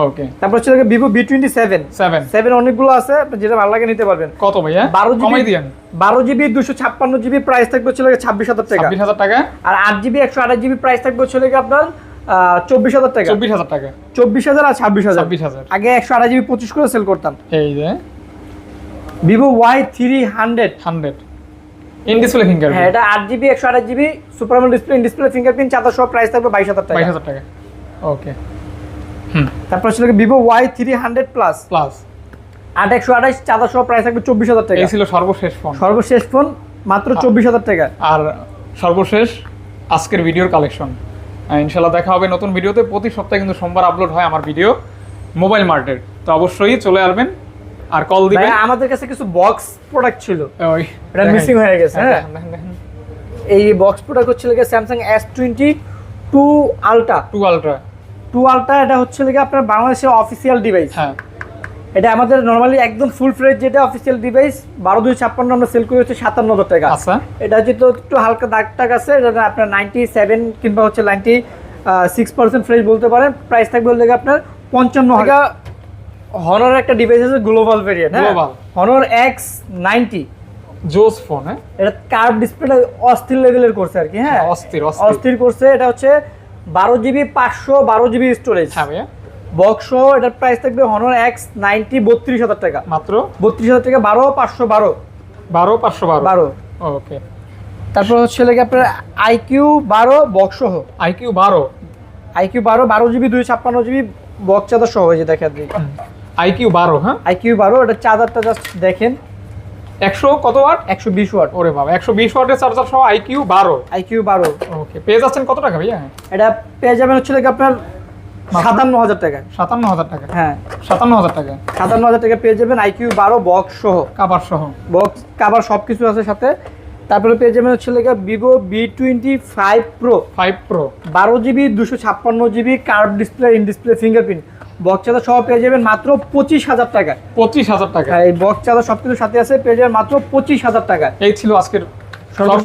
Speaker 1: ওকে।
Speaker 2: তারপর হচ্ছে Vivo B27 অনেকগুলো আছে, যেটা ভালো লাগে নিতে পারবেন।
Speaker 1: কত ভাইয়া?
Speaker 2: 12 জিবি 256 জিবি প্রাইস থাকবে 26000
Speaker 1: টাকা।
Speaker 2: আর 8 জিবি 128 জিবি প্রাইস থাকবে আপনার 24000 টাকা। 24000 আর 26000। আগে 128 জিবি 25 করে সেল করতাম।
Speaker 1: এই যে
Speaker 2: Vivo Y300
Speaker 1: in display fingerprint,
Speaker 2: হ্যাঁ এটা 8 GB 128 GB super AMOLED display, in display fingerprint, charger সহ প্রাইস থাকবে 22000 টাকা।
Speaker 1: ওকে।
Speaker 2: তারপর ছিল Vivo Y300 প্লাস 8128 চার্জার সহ প্রাইস থাকবে 24000 টাকা।
Speaker 1: এই ছিল সর্বশেষ ফোন
Speaker 2: মাত্র 24000 টাকা।
Speaker 1: আর সর্বশেষ আজকের ভিডিওর কালেকশন। ইনশাআল্লাহ দেখা হবে নতুন ভিডিওতে। প্রতি সপ্তাহে কিন্তু সোমবার আপলোড হয় আমার ভিডিও মোবাইল মার্টের, তো অবশ্যই চলে আসবেন আর কল দিবেন।
Speaker 2: আমাদের কাছে কিছু বক্স প্রোডাক্ট ছিল, এটা মিসিং হয়ে গেছে। হ্যাঁ, এই বক্স প্রোডাক্ট হচ্ছে Samsung S22 Ultra এটা হচ্ছে আপনার বাংলাদেশের অফিসিয়াল ডিভাইস।
Speaker 1: হ্যাঁ,
Speaker 2: এটা আমাদের নরমালি একদম ফুল ফ্রেশ যেটা অফিসিয়াল ডিভাইস 12256 আমরা সেল করি হচ্ছে 57000 টাকা।
Speaker 1: আচ্ছা,
Speaker 2: এটা হচ্ছে তো একটু হালকা দাগ টাগ আছে, এটা আপনার 97 কিংবা হচ্ছে 96% ফ্রেশ বলতে পারেন। প্রাইস থাকবে আপনার 55000 টাকা। Honor একটা ডিভাইস আছে গ্লোবাল ভেরিয়েন্ট, Honor X90
Speaker 1: জোস ফোন। হ্যাঁ,
Speaker 2: এটা কার্ভ ডিসপ্লে অস্থির লেভেলের করছে আর কি। হ্যাঁ, অস্থির করছে। এটা হচ্ছে 12 জিবি 512 জিবি স্টোরেজ।
Speaker 1: হ্যাঁ ভাইয়া,
Speaker 2: বক্স এটার প্রাইস থাকবে Honor X90 32000 টাকা,
Speaker 1: মাত্র
Speaker 2: 32000 টাকা। 12512।
Speaker 1: ওকে।
Speaker 2: তারপর হচ্ছে আপনার IQ12 বক্স সহ, IQ12 12 GB 256 GB box charger সহ। এই যে দেখেন
Speaker 1: IQ12। হ্যাঁ,
Speaker 2: IQ12 এটা চার্জারটা জাস্ট দেখেন
Speaker 1: 100 কত ওয়াট?
Speaker 2: 120 ওয়াট।
Speaker 1: ওরে বাবা, 120 ওয়াটের চার্জার সহ IQ12।
Speaker 2: IQ12
Speaker 1: ওকে। পেয়ে যাচ্ছেন কত টাকা ভাইয়া?
Speaker 2: এটা পেয়ে যাবেন হচ্ছে আপনার 57,000 টাকা।
Speaker 1: 57,000 টাকা।
Speaker 2: হ্যাঁ
Speaker 1: 57,000 টাকা।
Speaker 2: 57,000 টাকা পেয়ে যাবেন IQ 12 বক্স সহ,
Speaker 1: কাভার সহ।
Speaker 2: বক্স কাভার সবকিছু আছে সাথে। তারপরে পেয়ে যাবেন হচ্ছে লেগে Vivo V25 Pro
Speaker 1: 5 Pro
Speaker 2: 12GB 256GB curve display, in display fingerprint, box charger সহ পেয়ে যাবেন মাত্র 25,000 টাকা।
Speaker 1: 25,000 টাকা।
Speaker 2: এই বক্স চার্জার সবকিছু সাথে আছে, পেয়ে যাবেন মাত্র 25,000 টাকা।
Speaker 1: এই ছিল আজকের